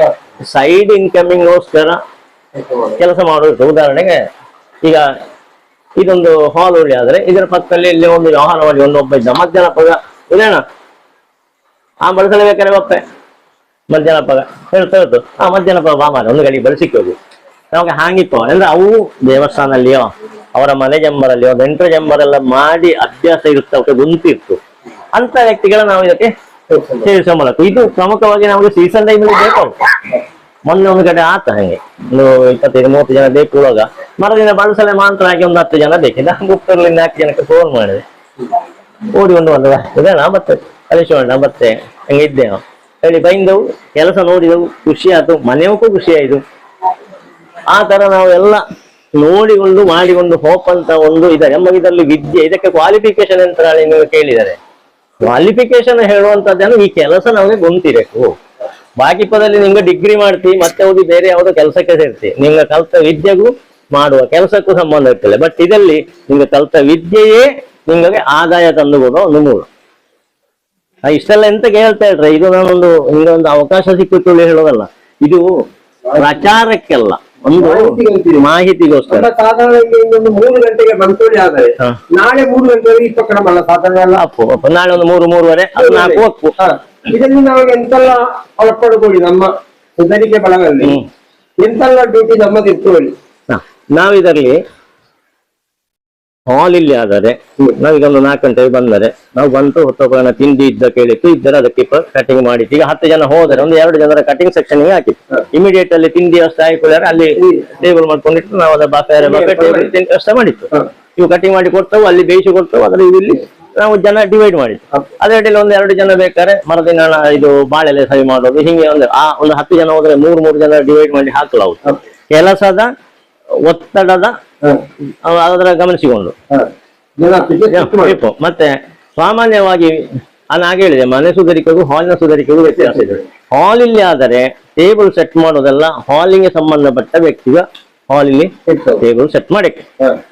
ಸೈಡ್ ಇನ್ಕಮಿಂಗ್ಗೋಸ್ಕರ ಕೆಲಸ ಮಾಡೋದು. ಉದಾಹರಣೆಗೆ ಈಗ ಇದೊಂದು ಹಾಲ್ ಒಳ್ಳೆ ಆದ್ರೆ ಇದರ ಪಕ್ಕದಲ್ಲಿ ಇಲ್ಲಿ ಒಂದು ವ್ಯವಹಾರ ಮಾಡಿ ಒಬ್ಬ ಇದ್ದ ಮಧ್ಯಾಹ್ನ ಪಗ ಇದೇನ ಆ ಬಳಸಲೇಬೇಕಾದ್ರೆ ಬಪ್ಪೆ ಮಧ್ಯಾಹ್ನ ಪಗ ಹೇಳ್ತು ಆ ಮಧ್ಯಾಹ್ನ ಪಗ ಬಾ ಮಾರ ಒಂದು ಗಡಿ ಬಳಸಿಕೋದು. ನಮಗೆ ಹಾಗಿತ್ತು ಅಂದ್ರೆ ಅವು ದೇವಸ್ಥಾನದಲ್ಲಿಯೋ ಅವರ ಮನೆ ಜಂಬರಲ್ಲಿಯೋ ನೆಂಟರ ಜಂಬರೆಲ್ಲ ಮಾಡಿ ಅಭ್ಯಾಸ ಇರುತ್ತೆ, ಅವಕ್ಕೆ ಗುಂಪಿತ್ತು. ಅಂತ ವ್ಯಕ್ತಿಗಳ ನಾವು ಇದಕ್ಕೆ ಸೇರಿಸೋ ಮೂಲಕ ಇದು ಪ್ರಮುಖವಾಗಿ ನಮಗೆ ಸೀಸನ್ ಟೈಮಲ್ಲಿ ಬೇಕು. ಮೊನ್ನೆ ಒಂದು ಕಡೆ ಆತ ಹಂಗೆ ಒಂದು 25-30 ಜನ ಬೇಕು ಇರುವಾಗ ಮರದಿನ ಬಳಸಲೆ ಮಾತ್ರ ಹಾಕಿ ಒಂದು 10 ಜನ ಬೇಕಿದೆ. ಗುಪ್ತರಲ್ಲಿ 4 ಜನಕ್ಕೆ ಫೋನ್ ಮಾಡಿದೆ, ಓಡಿಕೊಂಡು ಬಂದ ಇದೇನಾ ಮತ್ತೆ ಕಲಿಸೋಣ ಮತ್ತೆ ಹಂಗೆ ಇದ್ದೇನೋ ಹೇಳಿ ಬೈಂದವು. ಕೆಲಸ ನೋಡಿದವು, ಖುಷಿ ಆಯ್ತು, ಮನೆಯವಕ್ಕೂ ಖುಷಿ ಆಯ್ತು. ಆ ತರ ನಾವು ಎಲ್ಲ ನೋಡಿಕೊಂಡು ಮಾಡಿಕೊಂಡು ಹೋಪಂತ ಒಂದು ಇದೆ. ಇದರಲ್ಲಿ ವಿದ್ಯೆ, ಇದಕ್ಕೆ ಕ್ವಾಲಿಫಿಕೇಶನ್ ಅಂತ ನೀವು ಕೇಳಿದ್ದಾರೆ. ಕ್ವಾಲಿಫಿಕೇಶನ್ ಹೇಳುವಂತದ್ದೇನು ಈ ಕೆಲಸ ನಮಗೆ ಗೊತ್ತಿರಬೇಕು. ಬಾಕಿ ಪದದಲ್ಲಿ ನಿಮ್ಗೆ ಡಿಗ್ರಿ ಮಾಡ್ತಿ ಮತ್ತೆ ಹೋಗಿ ಬೇರೆ ಯಾವುದೋ ಕೆಲಸಕ್ಕೆ ಸೇರ್ತಿ, ನಿಮ್ಗೆ ಕಲ್ತ ವಿದ್ಯೆಗೂ ಮಾಡುವ ಕೆಲಸಕ್ಕೂ ಸಂಬಂಧ ಇರ್ತದೆ. ಬಟ್ ಇದರಲ್ಲಿ ನಿಮ್ಗೆ ಕಲ್ತ ವಿದ್ಯೆಯೇ ನಿಮಗೆ ಆದಾಯ ತಂದು ಕೊಡುವ ಒಂದು ಮೂಲ. ಇಷ್ಟೆಲ್ಲ ಎಂತಕ್ಕೆ ಹೇಳ್ತಾ ಇಟ್ರೆ, ಇದು ನಾನೊಂದು ನಿಂಗೊಂದು ಅವಕಾಶ ಸಿಕ್ಕಿತ್ತು ಹೇಳೋದಲ್ಲ, ಇದು ಪ್ರಚಾರಕ್ಕೆಲ್ಲ, ಒಂದು ಮಾಹಿತಿಗೋಸ್ಕರ. ಸಾಧಾರಣ ಒಂದು 3 ಗಂಟೆಗೆ ಬಂತೋಡಿ ಆದರೆ ನಾಳೆ 3 ಗಂಟೆವರೆಗೆ ಈ ಪ್ರಕರಣ ಅಲ್ಲ ಸಾಧಾರಣ ಎಲ್ಲ ಅಪ್ಪು ನಾಳೆ ಒಂದು 3-3:30 4 ಹೊತ್ತು. ಇದರಲ್ಲಿ ನಾವು ಎಂತೆಲ್ಲ ಒಳಪಡ್ಕೊಳ್ಳಿ ನಮ್ಮ ಸುಧಾರಿಕೆ ಬಳಗಲ್ಲಿ ಎಂತೆಲ್ಲ ಡ್ಯೂಟಿ ನಮ್ಮದು ಇರ್ತೋಳಿ. ನಾವಿದರಲ್ಲಿ ಹಾಲ್ ಇಲ್ಲಿ ಆದರೆ ನಾವೀಗ ಒಂದು 4 ಗಂಟೆಗೆ ಬಂದರೆ ನಾವು ಬಂತು ಹೊತ್ತೊಬ್ಬರನ್ನ ತಿಂಡಿ ಇದ್ದ ಕೇಳಿತ್ತು ಇದ್ದರೆ ಅದಕ್ಕೆ ಕಟಿಂಗ್ ಮಾಡಿತ್ತು. ಈಗ 10 ಜನ ಹೋದರೆ ಒಂದು 2 ಜನರ ಕಟಿಂಗ್ ಸೆಕ್ಷನ್ ಗೆ ಹಾಕಿತ್ತು. ಇಮಿಡಿಯೇಟ್ ಅಲ್ಲಿ ತಿಂಡಿ ವ್ಯವಸ್ಥೆ ಆಯ್ಕೊಳ್ಳಾರೆ ಅಲ್ಲಿ ಟೇಬಲ್ ಮಾಡ್ಕೊಂಡಿಟ್ಟು ನಾವು ಅದರ ಬೇರೆ ಟೇಬಲ್ ವ್ಯವಸ್ಥೆ ಮಾಡಿತ್ತು. ಇವು ಕಟಿಂಗ್ ಮಾಡಿ ಕೊಡ್ತಾವು, ಅಲ್ಲಿ ಬೇಯಿಸಿ ಕೊಡ್ತಾವು, ಅದರ ಇಲ್ಲಿ ನಾವು ಜನ ಡಿವೈಡ್ ಮಾಡಿತ್ತು. ಅದೇ ಅಡಿಯಲ್ಲಿ ಒಂದು 2 ಜನ ಬೇಕಾದ್ರೆ ಮರದಿನ ಇದು ಬಾಳೆಲೆ ಸವಿ ಮಾಡೋದು, ಹಿಂಗೆ ಒಂದು 10 ಜನ ಹೋದ್ರೆ 3 ಜನ ಡಿವೈಡ್ ಮಾಡಿ ಹಾಕಲಾಗುವುದು. ಕೆಲಸದ ಒತ್ತಡದ ಅದರ ಗಮನಿಸಿಕೊಂಡು ಮತ್ತೆ ಸಾಮಾನ್ಯವಾಗಿ ನಾನು ಹಾಗೆ ಹೇಳಿದೆ, ಮನೆ ಸುಧಾರಿಕೆಗೂ ಹಾಲಿನ ಸುಧಾರಿಕೆಗೂ ವ್ಯತ್ಯಾಸ ಇದೆ. ಹಾಲ್ ಇಲ್ಲಿ ಆದರೆ ಟೇಬಲ್ ಸೆಟ್ ಮಾಡೋದೆಲ್ಲ ಹಾಲಿಗೆ ಸಂಬಂಧಪಟ್ಟ ವ್ಯಕ್ತಿಗ ಹಾಲಿಗೆ ಟೇಬಲ್ ಸೆಟ್ ಮಾಡಕ್ಕೆ,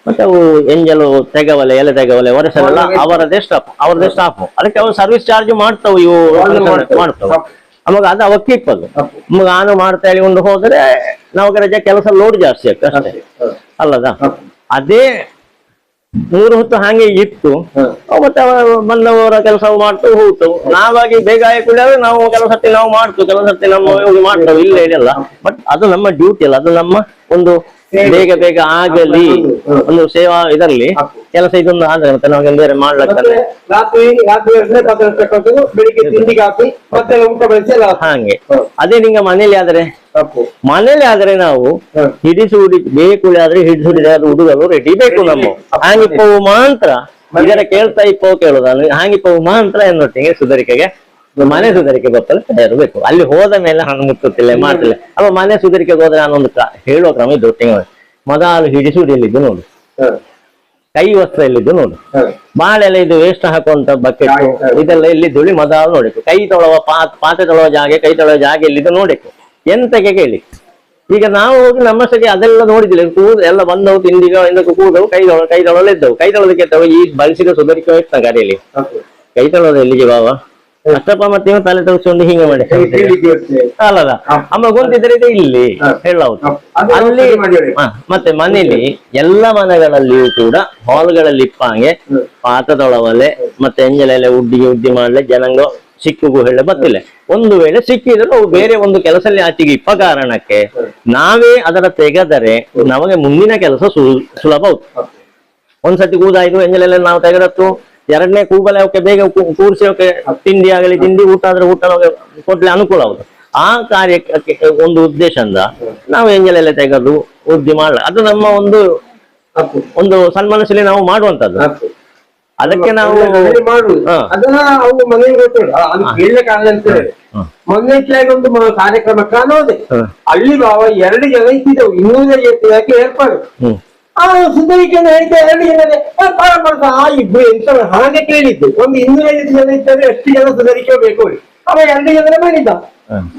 ಮತ್ತೆ ಅವು ಎಂಜಲು ತೆಗವಲೆ ಎಲೆ ತೆಗವಲೆ ಒರೆಸಲೆಲ್ಲ ಅವರದೇ ಸ್ಟಾಫ್ ಅದಕ್ಕೆ ಅವ್ರು ಸರ್ವಿಸ್ ಚಾರ್ಜ್ ಮಾಡ್ತಾವ, ಇವು ಮಾಡ್ತಾವ. ಅವಾಗ ಅದು ಅವಕ್ಕೆ ಇಪ್ಪದು ನಮಗೆ ನಾನು ಮಾಡ್ತಾ ಹೇಳಿಕೊಂಡು ಹೋದ್ರೆ ನಮಗೆ ರಜೆ ಕೆಲಸ ಲೋಡ್ ಜಾಸ್ತಿ ಆಗ್ತದೆ ಅಷ್ಟೇ ಅಲ್ಲದ. ಅದೇ 3 ಹೊತ್ತು ಹಾಗೆ ಇತ್ತು, ಮತ್ತೆ ಬಂದವರ ಕೆಲಸ ಮಾಡ್ತೇವೆ ಹೋಗ್ತೇವೆ. ನಾವಾಗಿ ಬೇಗ ಆಯ್ಕೊಳ್ಳಾದ್ರೆ ನಾವು ಕೆಲಸಕ್ಕೆ ನಾವು ಮಾಡ್ತೇವೆ, ಕೆಲಸಕ್ಕೆ ನಮ್ಮ ಮಾಡ್ತೇವೆ, ಇಲ್ಲ ಹೇಳಿಲ್ಲ. ಬಟ್ ಅದು ನಮ್ಮ ಡ್ಯೂಟಿ ಅಲ್ಲ, ಅದು ನಮ್ಮ ಒಂದು ಬೇಗ ಆಗಲಿ ಒಂದು ಸೇವಾ ಇದರಲ್ಲಿ ಕೆಲಸ ಇದೊಂದು ಆದ್ರೆ ಮತ್ತೆ ನಮಗೆ ಬೇರೆ ಮಾಡ್ಲಿಕ್ಕೆ ಹಾಗೆ. ಅದೇ ನಿಂಗೆ ಮನೇಲಿ ಆದ್ರೆ ನಾವು ಹಿಡಿಸುಡಿ ಬೇಕು ಆದ್ರೆ ಹಿಡಿಸುಡಿ ಹುಡುಗರು ರೆಡಿ ಬೇಕು. ನಮ್ಮ ಹಾಂಗಿಪ್ಪವು ಮಾತ್ರ ಇದರ ಕೇಳ್ತಾ ಇಪ್ಪವು ಕೇಳುದು ಹಾಂಗಿಪ್ಪವು ಮಾತ್ರ ಎನ್ನೊಟ್ಟಿಗೆ ಸುಧಾರಿಕೆಗೆ ಮನೆ ಸುಧಾರಿಕೆ ಗೊತ್ತಲ್ಲ ತಯಾರು ಬೇಕು. ಅಲ್ಲಿ ಹೋದ ಮೇಲೆ ಹಣ್ಣು ಮುಟ್ಟುತ್ತಿಲ್ಲ ಮಾಡ್ತಿಲ್ಲ. ಅವ ಮನೆ ಸುಧಾರಿಕೆಗೆ ಹೋದ್ರೆ ನಾನೊಂದು ಹೇಳುವ ಕ್ರಮ ಇದು ಮೊದಲು ಹಿಡಿಸುಡಿಯಲ್ಲಿದ್ದು ನೋಡು, ಕೈ ವಸ್ತ್ರ ಎಲ್ಲಿದ್ದು ನೋಡು, ಬಾಳೆಲ್ಲ ಇದು ವೇಸ್ಟ್ ಹಾಕುವಂತ ಬಕೆಟ್ ಇದೆಲ್ಲ ಎಲ್ಲಿದ್ದು ಮೊದಲು ನೋಡಿಕು. ಕೈ ತೊಳುವ ಪಾತ್ರೆ ತೊಳುವ ಜಾಗೆ, ಕೈ ತೊಳುವ ಜಾಗೆ ಎಲ್ಲಿದ್ದು ನೋಡಿಕು. ಎಂತಕ್ಕೆ ಕೇಳಿ, ಈಗ ನಾವು ಹೋಗಿ ನಮ್ಮಷ್ಟಕ್ಕೆ ಅದೆಲ್ಲ ನೋಡಿದಿಲ್ಲ. ಎಲ್ಲ ಬಂದವು ತಿಂಡಿಗ ಇದಕ್ಕೆ ಕೂದವು, ಕೈ ತೊಳಲು ಇದ್ದವು. ಕೈ ತೊಳೋದಕ್ಕೆ ಈ ಬಳಸಿದ ಸುಧಾರಿಕೆ ಇರ್ತ ಗಾಡಿಯಲ್ಲಿ ಕೈ ತೊಳೋದು ಎಲ್ಲಿಗೆ ಬಾವ ಅಷ್ಟಪ್ಪ ಮತ್ತೆ ತಲೆ ತೋರಿಸ್ಕೊಂಡು ಹಿಂಗೆ ಮಾಡಿ ಅಲ್ಲದ ಅಮ್ಮ ಗೊಂತಿದ್ರೆ ಇಲ್ಲಿ ಹೇಳಬಹುದು. ಅಲ್ಲಿ ಮತ್ತೆ ಮನೇಲಿ ಎಲ್ಲ ಮನೆಗಳಲ್ಲಿಯೂ ಕೂಡ ಹಾಲ್ಗಳಲ್ಲಿ ಇಪ್ಪಂಗೆ ಪಾತ್ರ ತೊಳವಲೆ ಮತ್ತೆ ಎಂಜಲೆಲ್ಲ ಉಡ್ಡಿ ಮಾಡ್ಲೆ ಜನಂಗ ಸಿಕ್ಕಿಗೂ ಹೇಳ ಬತ್ತಿಲ್ಲ. ಒಂದು ವೇಳೆ ಸಿಕ್ಕಿದ್ರೆ ಅವು ಬೇರೆ ಒಂದು ಕೆಲಸದಲ್ಲಿ ಆಚೆಗೆ ಇಪ್ಪ ಕಾರಣಕ್ಕೆ ನಾವೇ ಅದರ ತೆಗೆದರೆ ನಮಗೆ ಮುಂದಿನ ಕೆಲಸ ಸುಲಭ ಹೌದು. ಒಂದ್ಸತಿ ಕೂದಾಯ್ತು ಎಂಜಲೆಲ್ಲ ನಾವು ತೆಗೆದತ್ತು, ಎರಡನೇ ಕೂಗಲೆ ಅವಕ್ಕೆ ಬೇಗ ಕೂರಿಸಿ ಅವಕ್ಕೆ ತಿಂಡಿ ಆಗಲಿ ತಿಂಡಿ, ಊಟ ಆದ್ರೆ ಊಟ ಕೊಡ್ಲಿ ಅನುಕೂಲ ಹೌದು. ಆ ಕಾರ್ಯಕ್ಕೆ ಒಂದು ಉದ್ದೇಶದಿಂದ ನಾವು ಎಂಜಲೆಲ್ಲ ತೆಗೆದು ಉದ್ದಿ ಮಾಡಲ್ಲ. ಅದು ನಮ್ಮ ಒಂದು ಸನ್ಮಾನಶೀಲಿ ನಾವು ಮಾಡುವಂತದ್ದು. ಅದಕ್ಕೆ ನಾವು ಮೊನ್ನೆ ಒಂದು ಕಾರ್ಯಕ್ರಮ ಕಾಣೋದೆ ಅಲ್ಲಿ ಬಾವ 2 ಜನ ಇದ್ದಿದ್ದವು 250 ಏರ್ಪಾಡು. ಆ ಸುಧಾರಿಕೆಯನ್ನು ಹೇಳಿದ್ದೆ 2 ಜನನೇ ಆ ಇಬ್ರು ಎಂತ ಹಾಗೆ ಕೇಳಿದ್ದು. ಒಂದು 250 ಜನ ಇದ್ದರೆ ಎಷ್ಟು ಜನ ಸುಧಾರಿಕೆ ಬೇಕು ಅವ 2 ಜನರೇ ಮಾಡಿದ್ದ.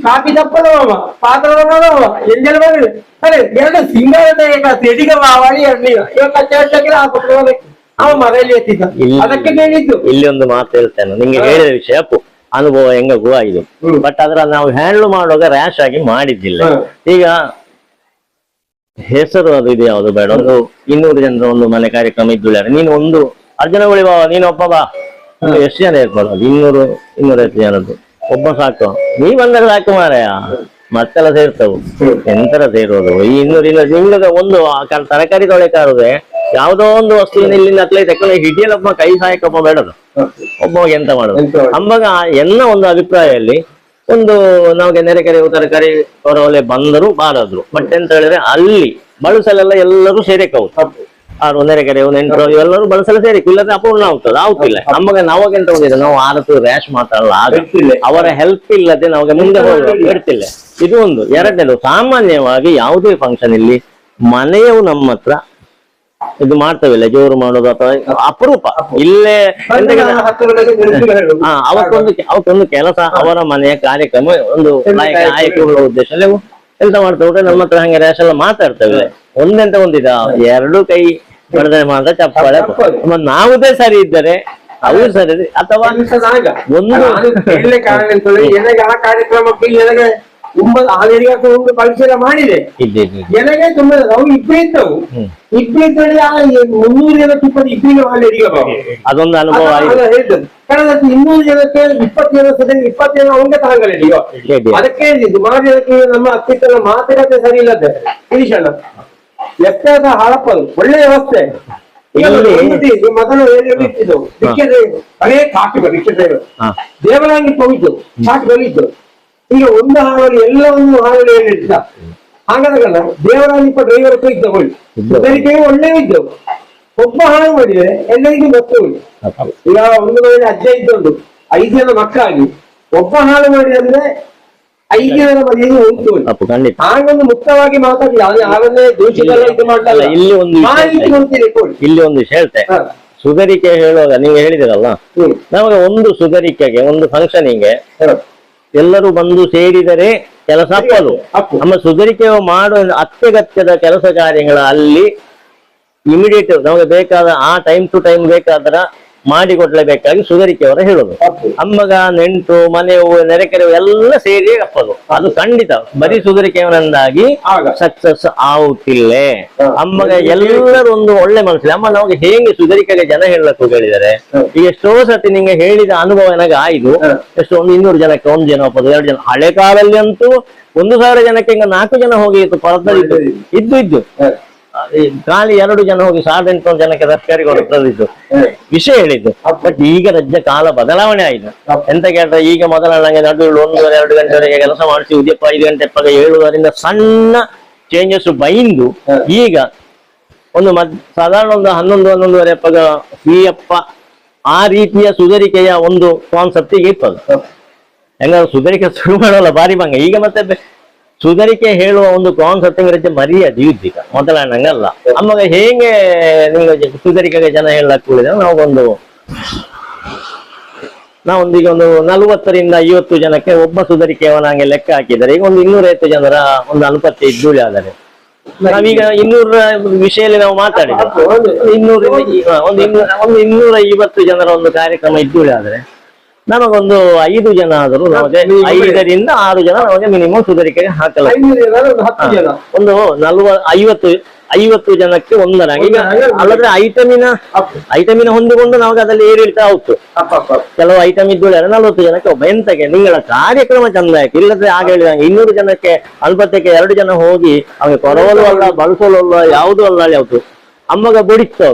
ಕಾಫಿ ದಪ್ಪದವ ಪಾತ್ರದವ ಎಂಜಲ್ ಮಾಡಿದೆ ಅರೆ 2 ಸಿಂಗಾರದ ತೆಡಿಗ ಬಾವಾಳಿ 2 ಇವಾಗ ಕಚ್ಚಕ್ಕೆ ಹಾಕಬೇಕು ಅವ ಮರೆಯಲ್ಲಿ ಎತ್ತಿದ್ದ. ಅದಕ್ಕೆ ಹೇಳಿದ್ದು. ಇಲ್ಲಿ ಒಂದು ಮಾತು ಹೇಳ್ತೇನೆ ನಿಂಗೆ, ಹೇಳಿದ ವಿಷಯ ಅನುಭವ ಹೆಂಗೂ ಆಯ್ತು. ಬಟ್ ಅದ್ರ ನಾವು ಹ್ಯಾಂಡ್ಲ್ ಮಾಡುವಾಗ ರ್ಯಾಶ್ ಆಗಿ ಮಾಡಿದ್ದಿಲ್ಲ. ಈಗ ಹೆಸರು ಅದು ಇದು ಯಾವ್ದು ಬೇಡ, ಒಂದು 200 ಜನರ ಒಂದು ಮನೆ ಕಾರ್ಯಕ್ರಮ ಇದ್ದುಳ್ಳ ನೀನು ಒಂದು ಅರ್ಜುನ ಬಳಿ ಬಾ, ನೀನು ಒಬ್ಬ ಬಾ, ಎಷ್ಟು ಜನ ಇರ್ಬೋದು 200-250 ಜನದ್ದು ಒಬ್ಬ ಸಾಕು. ನೀ ಬಂದರೆ ಸಾಕು ಮಾರಾಯ, ಮತ್ತೆಲ್ಲ ಸೇರ್ತವು ಎಂತರ ಸೇರೋದು ಈ 200 ನಿಮ್ಗೆ ಒಂದು ತರಕಾರಿ ತೊಳೆಕಾರದೆ ಯಾವ್ದೋ ಒಂದು ವಸ್ತುವಿನ ಇಲ್ಲಿಂದ ಅತ್ಲೇ ತಕೊಂಡು ಹಿಡಿಯಲೊಬ್ಬ ಕೈ ಸಹಾಯಕೊಬ್ಬ ಬೇಡದು, ಒಬ್ಬ ಎಂತ ಮಾಡೋದು ಅಂಬಾಗ ಎನ್ನ ಒಂದು ಅಭಿಪ್ರಾಯದಲ್ಲಿ ಒಂದು ನಮಗೆ ನೆರೆಕೆರೆ ತರಕಾರಿ ಹೊರವಲೆ ಬಂದರು ಬಾರದ್ರು. ಬಟ್ ಎಂತ ಹೇಳಿದ್ರೆ ಅಲ್ಲಿ ಬಳಸಲೆಲ್ಲ ಎಲ್ಲರೂ ಸೇರಿಕವು, ಆರು ನೆರೆಕೆರೆ ನೆಂಟರು ಇವೆಲ್ಲರೂ ಬಳಸಲು ಸೇರಿಕು, ಇಲ್ಲದ್ರೆ ಅಪೂರ್ಣ ಆಗ್ತಿಲ್ಲ. ನಮಗೆ ನಾವಾಗೆಂತ ಹೋಗಿದ್ರೆ ನಾವು ಆರತ್ತು ರ್ಯಾಶ್ ಮಾತಾಡಲ್ಲ, ಅವರ ಹೆಲ್ಪ್ ಇಲ್ಲದೆ ನಮಗೆ ಮುಂದೆ ಹೋಗಿ ಇರ್ತಿಲ್ಲ. ಇದು ಒಂದು. ಎರಡನೇದು, ಸಾಮಾನ್ಯವಾಗಿ ಯಾವುದೇ ಫಂಕ್ಷನ್ ಇಲ್ಲಿ ಮನೆಯವು ನಮ್ಮ ಹತ್ರ ಇದು ಮಾಡ್ತೇವಿಲ್ಲ, ಜೋರು ಮಾಡೋದು ಅಥವಾ ಅಪರೂಪ ಇಲ್ಲೇ ಅವಕ್ಕೊಂದು ಕೆಲಸ ಅವರ ಮನೆಯ ಕಾರ್ಯಕ್ರಮ ಒಂದು ಆಯ್ಕೆಗಳ ಉದ್ದೇಶ ಎಂತ ಮಾಡ್ತೇವೆ ನಮ್ಮ ಹತ್ರ ಹಂಗೆ ರ್ಯಾಶ್ ಎಲ್ಲ ಮಾತಾಡ್ತೇವೆ. ಒಂದೆಂತ ಒಂದಿದ 2 ಕೈ ಹೊಡೆದರೆ ಮಾತ್ರ ಚಪ್ಪಾಳೆ. ನಾವುದೇ ಸರಿ ಇದ್ದರೆ ಅವರು ಸರಿ ಅಥವಾ ಒಂದು ಹೇಳಲೆ ಕಾರಣ ಅಂತ ನನಗೆ ಆ ಕಾರ್ಯಕ್ರಮಕ್ಕೆ ನನಗೆ ತುಂಬಾ ಹಾವೇರಿಗೆ ಒಂದು ಪರಿಚಯ ಮಾಡಿದೆ. ಜನಗೆ ತುಂಬಾ ನಾವು ಇಬ್ಬರೇ ಇದ್ದವು, ಇಬ್ಬರಿದ್ದಲ್ಲಿ 300 ಜನಕ್ಕೆ 20 ಹಾವೇರಿಗೆ ಅದೊಂದು ಅನುಭವ ಹೇಳಿದ್ದು. ಕಳೆದ 200 ಜನಕ್ಕೆ 20 ಜನ ಸದನ 20 ಜನ ಅವಂಗೆ ತಗೊಂಡಿಲ್ಲ. ಅದಕ್ಕೆ ಸುಮಾರು ಜನಕ್ಕೆ ನಮ್ಮ ಅತ್ತಿತ್ತನ ಮಾತುಕತೆ ಸರಿ ಇಲ್ಲದೆ ತಿಳಿಸೋಣ ವ್ಯತ್ಯಾಸ ಹಾಳಪ್ಪದು ಒಳ್ಳೆ ವ್ಯವಸ್ಥೆ. ಮೊದಲು ಇಟ್ಟಿದ್ದು ಅದೇ ಕಾಕಿ ರಿಕ್ಷಾ ಡ್ರೈವರ್ ದೇವರಾಂಗಿ ಹೋಗಿದ್ದು ಸಾಕು ಬಲಿದ್ದು. ಈಗ ಒಂದು ಹಾವಳಿ ಎಲ್ಲವನ್ನು ಹಾವಳಿ ಹೇಳಿದ್ದ ಹಾಗಾದಾಗ ದೇವರಾಂಗಿ ಡ್ರೈವರ್ ಇದ್ದ ಹೋಗಿ ಬೆಳಿಗ್ಗೆ ಒಳ್ಳೆ ಇದ್ದವು. ಒಬ್ಬ ಹಾಳು ಮಾಡಿದ್ರೆ ಎಲ್ಲರಿಗೂ ಗೊತ್ತು. ಈಗ ಒಂದು ಮನೆಯಲ್ಲಿ ಅಜ್ಜ ಇದ್ದೊಂದು 5 ಜನ ಮಕ್ಕಳಾಗಿ ಒಬ್ಬ ಹಾಳು ಮಾಡಿ ಅಂದ್ರೆ 5 ಜನರ ಮನೆಯಲ್ಲಿ ಹೋಗ್ತು. ಹಾಗೊಂದು ಮುಕ್ತವಾಗಿ ಮಾತಾಡಿ ಯಾರನ್ನೇ ದೂಷಿತಲ್ಲ ಇದು ಮಾಡಲ್ಲ. ಇಲ್ಲಿ ಒಂದು ವಿಷಯ ಹೇಳ್ತೆ, ಸುಧಾರಿಕೆ ಹೇಳುವಾಗ ನೀವು ಹೇಳಿದಿರಲ್ಲ, ನಮಗೆ ಒಂದು ಸುಧಾರಿಕೆಗೆ ಒಂದು ಫಂಕ್ಷನಿಗೆ ಎಲ್ಲರೂ ಬಂದು ಸೇರಿದರೆ ಕೆಲಸ ಅಪ್ಪಲು. ನಮ್ಮ ಸುಧಾರಿಕೆ ಮಾಡುವ ಅತ್ಯಗತ್ಯದ ಕೆಲಸ ಕಾರ್ಯಗಳ ಅಲ್ಲಿ ಇಮಿಡಿಯೇಟ್ ನಮಗೆ ಬೇಕಾದ ಆ ಟೈಮ್ ಟು ಟೈಮ್ ಬೇಕಾದ್ರ ಮಾಡಿಕೊಡ್ಲೇಬೇಕಾಗಿ ಸುಧಾರಿಕೆಯವರ ಹೇಳೋದು. ಅಮ್ಮಗ ನೆಂಟು ಮನೆಯವು ನೆರೆಕೆರೆವು ಎಲ್ಲ ಸೇರಿ ಅಪ್ಪದು. ಅದು ಖಂಡಿತ ಬರೀ ಸುಧಾರಿಕೆಯವನಿಂದಾಗಿ ಸಕ್ಸಸ್ ಆಗುತ್ತಿಲ್ಲೇ. ಅಮ್ಮಗ ಎಲ್ಲರೂ ಒಂದು ಒಳ್ಳೆ ಮನಸ್ಸಿಲ್ಲ. ಅಮ್ಮ ನಮಗೆ ಹೇಗೆ ಸುಧಾರಿಕೆಗೆ ಜನ ಹೇಳಕ್ಕೆ ಹೇಳಿದ್ದಾರೆ. ಈಗ ಎಷ್ಟೋ ಸತಿ ನಿಂಗೆ ಹೇಳಿದ ಅನುಭವ ನನಗೆ ಆಯ್ತು. ಎಷ್ಟೋ 200 ಜನಕ್ಕೆ 1 ಜನ ಒಪ್ಪದು, 2 ಜನ. ಹಳೆ ಕಾಲದಲ್ಲಿ ಅಂತೂ 1000 ಜನಕ್ಕೆ ಹಿಂಗ 4 ಜನ ಹೋಗಿತ್ತು ಪರದಲ್ಲಿದ್ದು ಇದ್ದು ಖಾಲಿ 2 ಜನ ಹೋಗಿ 1800 ಜನಕ್ಕೆ ತರಕಾರಿ ಕೊಡುತ್ತಿದ್ದು ವಿಷಯ ಹೇಳಿದ್ದು. ಬಟ್ ಈಗ ರಜ್ಜ ಕಾಲ ಬದಲಾವಣೆ ಆಯ್ತು. ಎಂತ ಕೇಳ್ತಾರೆ, ಈಗ ಮೊದಲ ನಂಗೆ ನಡುವೆ 1-2 ಗಂಟೆವರೆಗೆ ಕೆಲಸ ಮಾಡಿಸಿ ಉದ್ಯಪ್ಪ 5 ಗಂಟೆ 7 ಸಣ್ಣ ಚೇಂಜಸ್ ಬೈಂದು ಈಗ ಒಂದು ಸಾಧಾರಣ ಒಂದು 11-11:30 ಫ್ರೀಯಪ್ಪ ಆ ರೀತಿಯ ಸುಧಾರಿಕೆಯ ಒಂದು ಕಾನ್ಸೆಪ್ಟ್ ಈಗ ಇಪ್ಪದು. ಹೆಂಗಾದ್ರು ಸುಧಾರಿಕೆ ಶುರು ಮಾಡೋಲ್ಲ ಬಾರಿ ಭಂಗ. ಈಗ ಮತ್ತೆ ಸುಧಾರಿಕೆ ಹೇಳುವ ಒಂದು ಕಾನ್ಸೆಪ್ಟ್ ರಜೆ ಮರ್ಯಾದೆ ಯುದ್ಧಿಕ ಮೊದಲ ನಂಗಲ್ಲ. ಅಮ್ಮಗೆ ಹೇಗೆ ನಿಮ್ಗೆ ಸುಧಾರಿಕೆಗೆ ಜನ ಹೇಳಕ್ ಕೂಡಿದ ನಾವೊಂದೀಗ ಒಂದು 40ರಿಂದ 50 ಜನಕ್ಕೆ ಒಬ್ಬ ಸುಧಾರಿಕೆಯವನಾಗೆ ಲೆಕ್ಕ ಹಾಕಿದರೆ ಈಗ ಒಂದು 250 ಜನರ ಒಂದು ಅನುಪತ್ತಿ ಇದ್ದೂಳಿ ಆದರೆ ನಾವೀಗ 200 ವಿಷಯದಲ್ಲಿ ನಾವು ಮಾತಾಡಿದ್ವಿ. 250 ಜನರ ಒಂದು ಕಾರ್ಯಕ್ರಮ ಇದ್ದೂಳಿ ಆದರೆ ನಮಗೊಂದು 5 ಜನ ಆದರೂ ನಮಗೆ 5ರಿಂದ 6 ಜನ ನಮಗೆ ಮಿನಿಮಮ್ ಸುಧಾರಿಕೆಗೆ ಹಾಕಲ್ಲ. ಒಂದು 50 ಜನಕ್ಕೆ ಒಂದರಾಗಿ ಈಗ ಅಲ್ಲದ್ರೆ ಐಟಮಿನ ಹೊಂದಿಕೊಂಡು ನಮಗೆ ಅದಲ್ಲಿ ಏರಿಳ್ತಾ ಹೋಗ್ತು. ಕೆಲವು ಐಟಮ್ ಇದ್ದು 40 ಜನಕ್ಕೆ ಒಬ್ಬ. ಎಂತಕ್ಕೆ ನಿಂಗಳ ಕಾರ್ಯಕ್ರಮ ಚಂದ ಆಯ್ತು. ಇಲ್ಲದ್ರೆ ಆಗ ಹೇಳಿದಂಗೆ 200 ಜನಕ್ಕೆ ಅಲ್ಪತ್ತಕ್ಕೆ 2 ಜನ ಹೋಗಿ ಅವ್ರಿಗೆ ಕೊರವಲು ಅಲ್ಲ ಬಳಸಲು ಅಲ್ಲ ಯಾವುದು ಅಲ್ಲ ಯಾವ್ದು ಅಮ್ಮಗ ಬುಡಿತ್ತು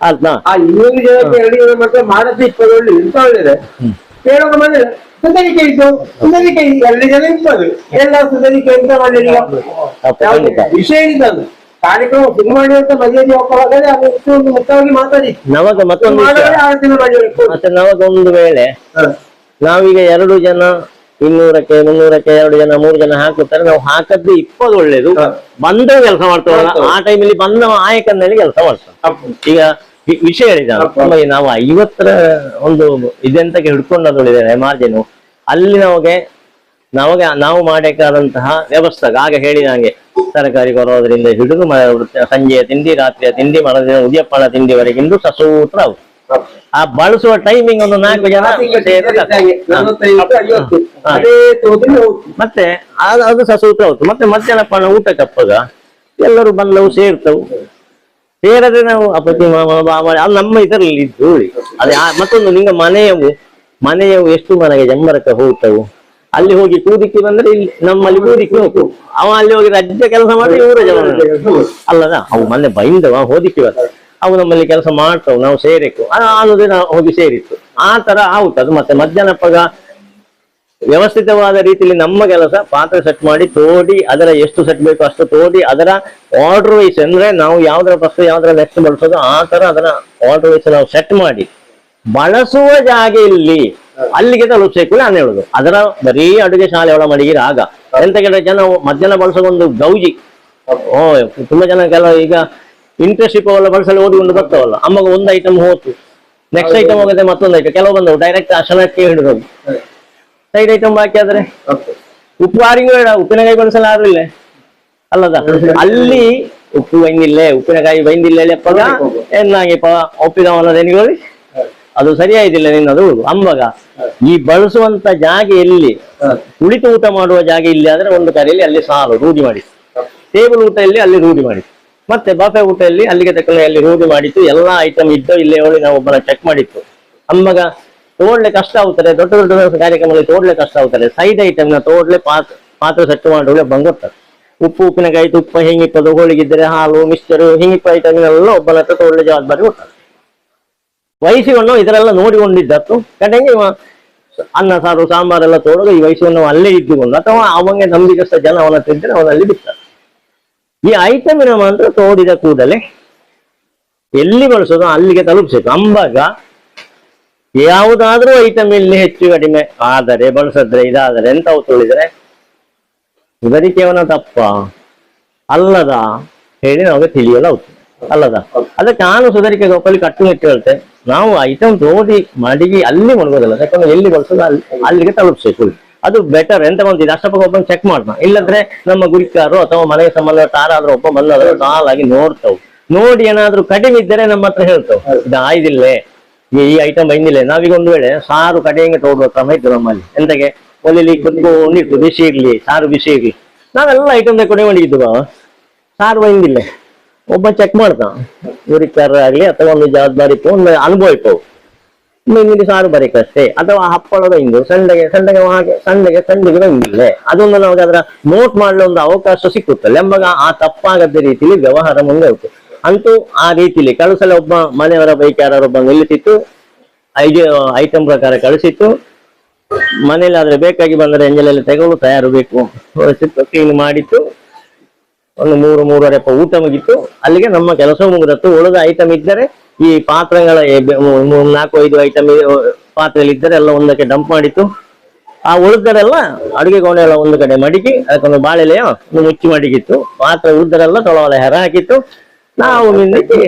ಅದ್ನ ಆ 200 ಜನಕ್ಕೆ 2 ಜನ ಮತ್ತೆ ಮಾಡಸಿ ಇಪ್ಪದೊಳ್ಳೆ ಇಂತ ಒಳ್ಳಿದೆ ಕೇಳೋಣ ಮನೆ ಸುಧಾರಿಕೆ ಇದ್ದು ಸುಧಾರಿಕೆ 2 ಜನ ಇಪ್ಪದು ಎಲ್ಲ ಸುಧಾರಿಕೆ ಅಂತ ಮಾಡಿ ವಿಷಯ ಇದ್ದದು ಕಾರ್ಯಕ್ರಮ ಶುರು ಮಾಡಿದಂತ ಮರ್ಯಾದೆ ಒಪ್ಪಲಾಗದೆ ಅದನ್ನು ಮುಖ್ಯವಾಗಿ ಮಾತಾಡಿ ನಮಗ ಮತ್ತೊಂದು ಮತ್ತೆ ನಮಗೊಂದು ವೇಳೆ ನಾವೀಗ 2 ಜನ 200ಕ್ಕೆ 300ಕ್ಕೆ 2 ಜನ 3 ಜನ ಹಾಕುತ್ತಾರೆ. ನಾವು ಹಾಕದ್ದು 20 ಒಳ್ಳೇದು. ಬಂದ ಕೆಲಸ ಮಾಡ್ತಾವಲ್ಲ ಆ ಟೈಮಲ್ಲಿ ಬಂದ ಆಯಕನಲ್ಲಿ ಕೆಲಸ ಮಾಡ್ತಾರೆ. ಈಗ ವಿಷಯ ಹೇಳಿದ ನಾವು 50ರ ಒಂದು ಇದೆಂತಕ್ಕೆ ಹಿಡ್ಕೊಂಡೇನೆ ಮಾರ್ಜಿನ್ ಅಲ್ಲಿ ನಾವು ಮಾಡಬೇಕಾದಂತಹ ವ್ಯವಸ್ಥೆ ಆಗ ಹೇಳಿದಂಗೆ ತರಕಾರಿ ಕೊರೋದ್ರಿಂದ ಹಿಡಿದು ಸಂಜೆಯ ತಿಂಡಿ ರಾತ್ರಿಯ ತಿಂಡಿ ಮರದಿನ ಉದ್ಯಪ್ಪಳ ತಿಂಡಿವರೆಗಿಂದು ಸಸೂತ್ರ ಆಗುತ್ತೆ. ಆ ಬಳಸುವ ಟೈಮಿಂಗ್ ಒಂದು 4 ಜನ ಮತ್ತೆ ಅದು ಸಸೂತ್ರ ಆಗುತ್ತೆ. ಮತ್ತೆ ಮಧ್ಯಾಹ್ನ ಊಟಕ್ಕಪ್ಪಾಗ ಎಲ್ಲರೂ ಬಂದವು ಸೇರ್ತವು. ಸೇರದ್ರೆ ನಾವು ಅಪತಿ ಅದು ನಮ್ಮ ಇದರಲ್ಲಿ ಇದ್ದು ಅದೇ. ಮತ್ತೊಂದು ನಿಂಗೆ ಮನೆಯವು ಎಷ್ಟು ಮನೆಗೆ ಜಂಬರಕ್ಕೆ ಹೋಗ್ತವು. ಅಲ್ಲಿ ಹೋಗಿ ಕೂದಿಕ್ಕೆ ಬಂದ್ರೆ ಇಲ್ಲಿ ನಮ್ಮಲ್ಲಿ ಕೂದಿಕ್ಕೆ ಹೋಗ್ತು. ಅವ ಅಲ್ಲಿ ಹೋಗಿ ರಜ್ಜೆ ಕೆಲಸ ಮಾಡಿ 100 ಜನ ಅಲ್ಲದ ಅವು ಮೊನ್ನೆ ಬೈಂದವ ಹೋದಿಕ್ಕೆ ಬರ್ತವೆ. ಅವು ನಮ್ಮಲ್ಲಿ ಕೆಲಸ ಮಾಡ್ತಾವು. ನಾವು ಸೇರಿತ್ತು ಅನ್ನೋದೇ ನಾವು ಹೋಗಿ ಸೇರಿತ್ತು. ಆ ತರ ಆಗುತ್ತೆ ಅದು. ಮತ್ತೆ ಮಧ್ಯಾಹ್ನಪ್ಪಗ ವ್ಯವಸ್ಥಿತವಾದ ರೀತಿಯಲ್ಲಿ ನಮ್ಮ ಕೆಲಸ ಪಾತ್ರೆ ಸೆಟ್ ಮಾಡಿ ತೋಡಿ ಅದರ ಎಷ್ಟು ಸೆಟ್ ಬೇಕು ಅಷ್ಟು ತೋಡಿ ಅದರ ಆರ್ಡರ್ ವೈಸ್ ಅಂದ್ರೆ ನಾವು ಯಾವ್ದರ ಫಸ್ಟ್ ಯಾವ್ದರ ನೆಕ್ಸ್ಟ್ ಬಳಸೋದು ಆ ತರ ಅದರ ಆರ್ಡರ್ ವೈಸ್ ನಾವು ಸೆಟ್ ಮಾಡಿ ಬಳಸುವ ಜಾಗೆಯಲ್ಲಿ ಅಲ್ಲಿಗೆ ತಲುಪಿಸಬೇಕು ನಾನು ಹೇಳುದು. ಅದರ ಬರೀ ಅಡುಗೆ ಶಾಲೆ ಒಳ ಮಡಿಗಿರ ಆಗ ಎಂತ ಕೇಳಿದ್ರೆ ಜನ ಮಧ್ಯಾಹ್ನ ಬಳಸೋದೊಂದು ಗೌಜಿ. ತುಂಬಾ ಜನ ಕೆಲ ಈಗ ಇಂಟರ್ನ್ಶಿಪ್ ಅವೆಲ್ಲ ಬಳಸಲು ಓದಿಕೊಂಡು ಬರ್ತಾವಲ್ಲ. ಅಮ್ಮಗ ಒಂದು ಐಟಮ್ ಹೋತು ನೆಕ್ಸ್ಟ್ ಐಟಮ್ ಹೋಗದೆ ಮತ್ತೊಂದು ಐಟಮ್. ಕೆಲವು ಬಂದವು ಡೈರೆಕ್ಟ್ ಅಶನಕ್ಕೆ ಹಿಡಿದವು. ಸೈಡ್ ಐಟಮ್ ಬಾಕಿ ಆದ್ರೆ ಉಪ್ಪು ಆರಿಂಗ್ ಬೇಡ ಉಪ್ಪಿನಕಾಯಿ ಬಳಸಲು ಯಾರು ಇಲ್ಲ ಅಲ್ಲದ. ಅಲ್ಲಿ ಉಪ್ಪು ಬೈಂದಿಲ್ಲ ಉಪ್ಪಿನಕಾಯಿ ಬೈಂದಿಲ್ಲ ಎಪ್ಪಗ ಎನ್ನಾಗಿಪ್ಪ ಒಪ್ಪಿದವನ ದನಿಗಳು ಅದು ಸರಿಯಾಯ್ದಿಲ್ಲ ನಿನ್ನದು ಅಂಬಗ ಈ ಬಳಸುವಂತ ಜಾಗ ಎಲ್ಲಿ ಕುಳಿತು ಊಟ ಮಾಡುವ ಜಾಗ ಇಲ್ಲಿ ಆದ್ರೆ ಒಂದು ಕರೆಯಲ್ಲಿ ಅಲ್ಲಿ ಸಾಲು ರೂಢಿ ಮಾಡಿ, ಟೇಬಲ್ ಊಟ ಇಲ್ಲಿ ಅಲ್ಲಿ ರೂಢಿ ಮಾಡಿ, ಮತ್ತೆ ಬಫೆ ಊಟ ಅಲ್ಲಿ ಅಲ್ಲಿಗೆ ತಕ್ಕಲೆ ಅಲ್ಲಿ ರೂಢಿ ಮಾಡಿತ್ತು. ಎಲ್ಲಾ ಐಟಮ್ ಇದ್ದೋ ಇಲ್ಲೇ ಹೇಳಿ ನಾವು ಒಬ್ಬನ ಚೆಕ್ ಮಾಡಿತ್ತು. ಅಂಬಗ ತೋಡ್ಲೆ ಕಷ್ಟ ಆಗ್ತಾರೆ, ದೊಡ್ಡ ದೊಡ್ಡ ಕಾರ್ಯಕ್ರಮದಲ್ಲಿ ತೋಡ್ಲೆ ಕಷ್ಟ ಆಗ್ತಾರೆ. ಸೈಡ್ ಐಟಮ್ ನ ತೋಡ್ಲೆ ಪಾತ್ರ ಸೆಟ್ ಮಾಡುವ ಬಂಗೊಡ್ತಾರೆ. ಉಪ್ಪು ಉಪ್ಪಿನಕಾಯಿ ತುಪ್ಪ ಹಿಂಗಿಪ್ಪದು ಹೋಳಿಗಿದ್ರೆ ಹಾಲು ಮಿಕ್ಸ್ಚರು ಹಿಂಗಿಪ್ಪ ಐಟಮ್ ಎಲ್ಲ ಒಬ್ಬನ ಹತ್ರ ತೋಡ್ಲೆ ಜವಾಬ್ದಾರಿ ಕೊಡ್ತಾರೆ. ವಯಸ್ಸಿವನ್ನು ಇದರೆಲ್ಲ ನೋಡಿಕೊಂಡಿದ್ದತ್ತು ಕಡೆಗೆ ಅನ್ನ ಸಾರು ಸಾಂಬಾರೆಲ್ಲ ತೋಡುಗ ಈ ವಯಸ್ಸನ್ನು ಅಲ್ಲೇ ಇದ್ದುಕೊಂಡು ಅಥವಾ ಅವಂಗೆ ನಂಬಿಕಸ್ಥ ಜನ ಅವನ ತಿಂದ್ರೆ ಅವನಲ್ಲಿ ಬಿಡ್ತಾರೆ. ಈ ಐಟಮಿನ ಮಾತ್ರ ತೋಡಿದ ಕೂಡಲೇ ಎಲ್ಲಿ ಬಳಸೋದು ಅಲ್ಲಿಗೆ ತಲುಪಿಸಬೇಕು. ಅಂಬಾಗ ಯಾವುದಾದ್ರೂ ಐಟಮ್ ಇಲ್ಲಿ ಹೆಚ್ಚು ಕಡಿಮೆ ಆದರೆ ಬಳಸಿದ್ರೆ ಇದಾದರೆ ಎಂತ ತೊಳಿದ್ರೆ ಸುಧಾರಿಕೆಯವನ ತಪ್ಪ ಅಲ್ಲದ ಹೇಳಿ ನಮಗೆ ತಿಳಿಯಲ್ಲ ಹೋಗ್ತದೆ ಅಲ್ಲದ. ಅದಕ್ಕೆ ನಾನು ಸುಧಾರಿಕೆ ಒಪ್ಪಲ್ಲಿ ಕಟ್ಟುನಿಟ್ಟು ಹೇಳ್ತೆ, ನಾವು ಐಟಮ್ ತೋಡಿ ಮಡಗಿ ಅಲ್ಲಿ ಮಡಗೋದಲ್ಲ, ಯಾಕಂದ್ರೆ ಎಲ್ಲಿ ಬಳಸೋದು ಅಲ್ಲಿಗೆ ತಲುಪಿಸಬೇಕು. ಅದು ಬೆಟರ್. ಎಂತ ಬಂದಿದೆ ಅಷ್ಟಪ್ಪ ಒಬ್ಬ ಚೆಕ್ ಮಾಡ್ದ, ಇಲ್ಲದ್ರೆ ನಮ್ಮ ಗುರಿಕಾರರು ಅಥವಾ ಮನೆಗೆ ಸಂಬಂಧ ಯಾರಾದ್ರೂ ಒಬ್ಬ ಬಂದಾದ್ರೆ ಸಾಲಾಗಿ ನೋಡ್ತಾವ್. ನೋಡಿ ಏನಾದ್ರೂ ಕಡಿಮೆ ಇದ್ದರೆ ನಮ್ಮ ಹತ್ರ ಹೇಳ್ತಾವ್, ಇದು ಆಯ್ದಿಲ್ಲೇ ಈ ಐಟಮ್ ಬಂದಿಲ್ಲ. ನಾವೀಗ ಒಂದು ವೇಳೆ ಸಾರು ಕಡೆಗೆ ತೋಡುವ ಕ್ರಮ ಇತ್ತು ನಮ್ಮಲ್ಲಿ. ಎಂತಗೆ ಒಲೆಯಲ್ಲಿ ಕುತ್ಕೊಂಡಿತ್ತು, ಬಿಸಿ ಇರ್ಲಿ ಸಾರು ಬಿಸಿ ಇರ್ಲಿ, ನಾವೆಲ್ಲ ಐಟಮ್ ಕೊಡೆ ಮಾಡಿದ್ದು ಬಾವ ಸಾರು ಬಂದಿಲ್ಲ. ಒಬ್ಬ ಚೆಕ್ ಮಾಡ್ತಾವ, ಗುರಿಕಾರ ಆಗ್ಲಿ ಅಥವಾ ಒಂದು ಜವಾಬ್ದಾರಿ ಇತ್ತು, ಒಂದು ಅನುಭವ ಇತ್ತು. ಇಂದಿನ ಸಾರು ಬರೀಕಷ್ಟೇ ಅಥವಾ ಹಪ್ಪಳದ ಇಂದು ಸಂಡೆಗೆ ಸಂಡೆಗೆ ಬಂದಿಲ್ಲ. ಅದೊಂದು ನಮಗೆ ಅದರ ನೋಟ್ ಮಾಡಲು ಒಂದು ಅವಕಾಶ ಸಿಕ್ಕುತ್ತಲ್ಲ ಎಂಬಾಗ ಆ ತಪ್ಪಾಗದ ರೀತಿಯಲ್ಲಿ ವ್ಯವಹಾರ ಮುಂದೆ ಹೋಗ್ತದೆ. ಅಂತೂ ಆ ರೀತಿಲಿ ಕಳಿಸಲು ಒಬ್ಬ ಮನೆಯವರ ಬೈಕ್ ಯಾರೊಬ್ಬ ನಿಲ್ಲಿಸಿತ್ತು, ಐಟಮ್ ಪ್ರಕಾರ ಕಳಿಸಿತ್ತು. ಮನೇಲಿ ಆದ್ರೆ ಬೇಕಾಗಿ ಬಂದರೆ ಎಂಜಲೆಲ್ಲ ತೆಗೊಳ್ಳು ತಯಾರು ಬೇಕು ಕ್ಲೀನ್ ಮಾಡಿತ್ತು. ಒಂದು 3-3:30 ಊಟ ಮುಗಿತ್ತು. ಅಲ್ಲಿಗೆ ನಮ್ಮ ಕೆಲಸ ಮುಗಿದತ್ತು. ಉಳಿದ ಐಟಮ್ ಇದ್ದರೆ ಈ ಪಾತ್ರೆಗಳ 4-5 ಐಟಮ್ ಪಾತ್ರೆಯಲ್ಲಿ ಇದ್ದರೆ ಎಲ್ಲ ಒಂದಕ್ಕೆ ಡಂಪ್ ಮಾಡಿತ್ತು. ಆ ಉಳಿದರೆಲ್ಲ ಅಡುಗೆ ಕೋಣೆಲ್ಲ ಒಂದು ಕಡೆ ಮಡಿಗಿ ಅದಕ್ಕೊಂದು ಬಾಳೆಲೆಯ ಮುಚ್ಚಿ ಮಡಗಿತ್ತು. ಪಾತ್ರೆ ಉಳಿದರೆಲ್ಲ ತೊಳವಲ ಹೆರ ಹಾಕಿತ್ತು. ನಾವು ನಿಂದಿಕ್ಕೆ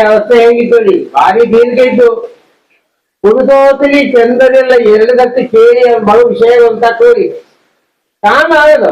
ಅವಸ್ಥೆ ಹೇಗಿತ್ತು ಭಾರಿ ದೀರ್ಘ ಇದ್ದು ಕುಡಿದೋತಲಿ ಚಂದನೆಲ್ಲ 2 ಗಂಟೆ ಕೇಳಿ ಮರು ವಿಷಯ ಅಂತ ಕೋರಿ ಕಾಣ ಆಗಲ್ಲ.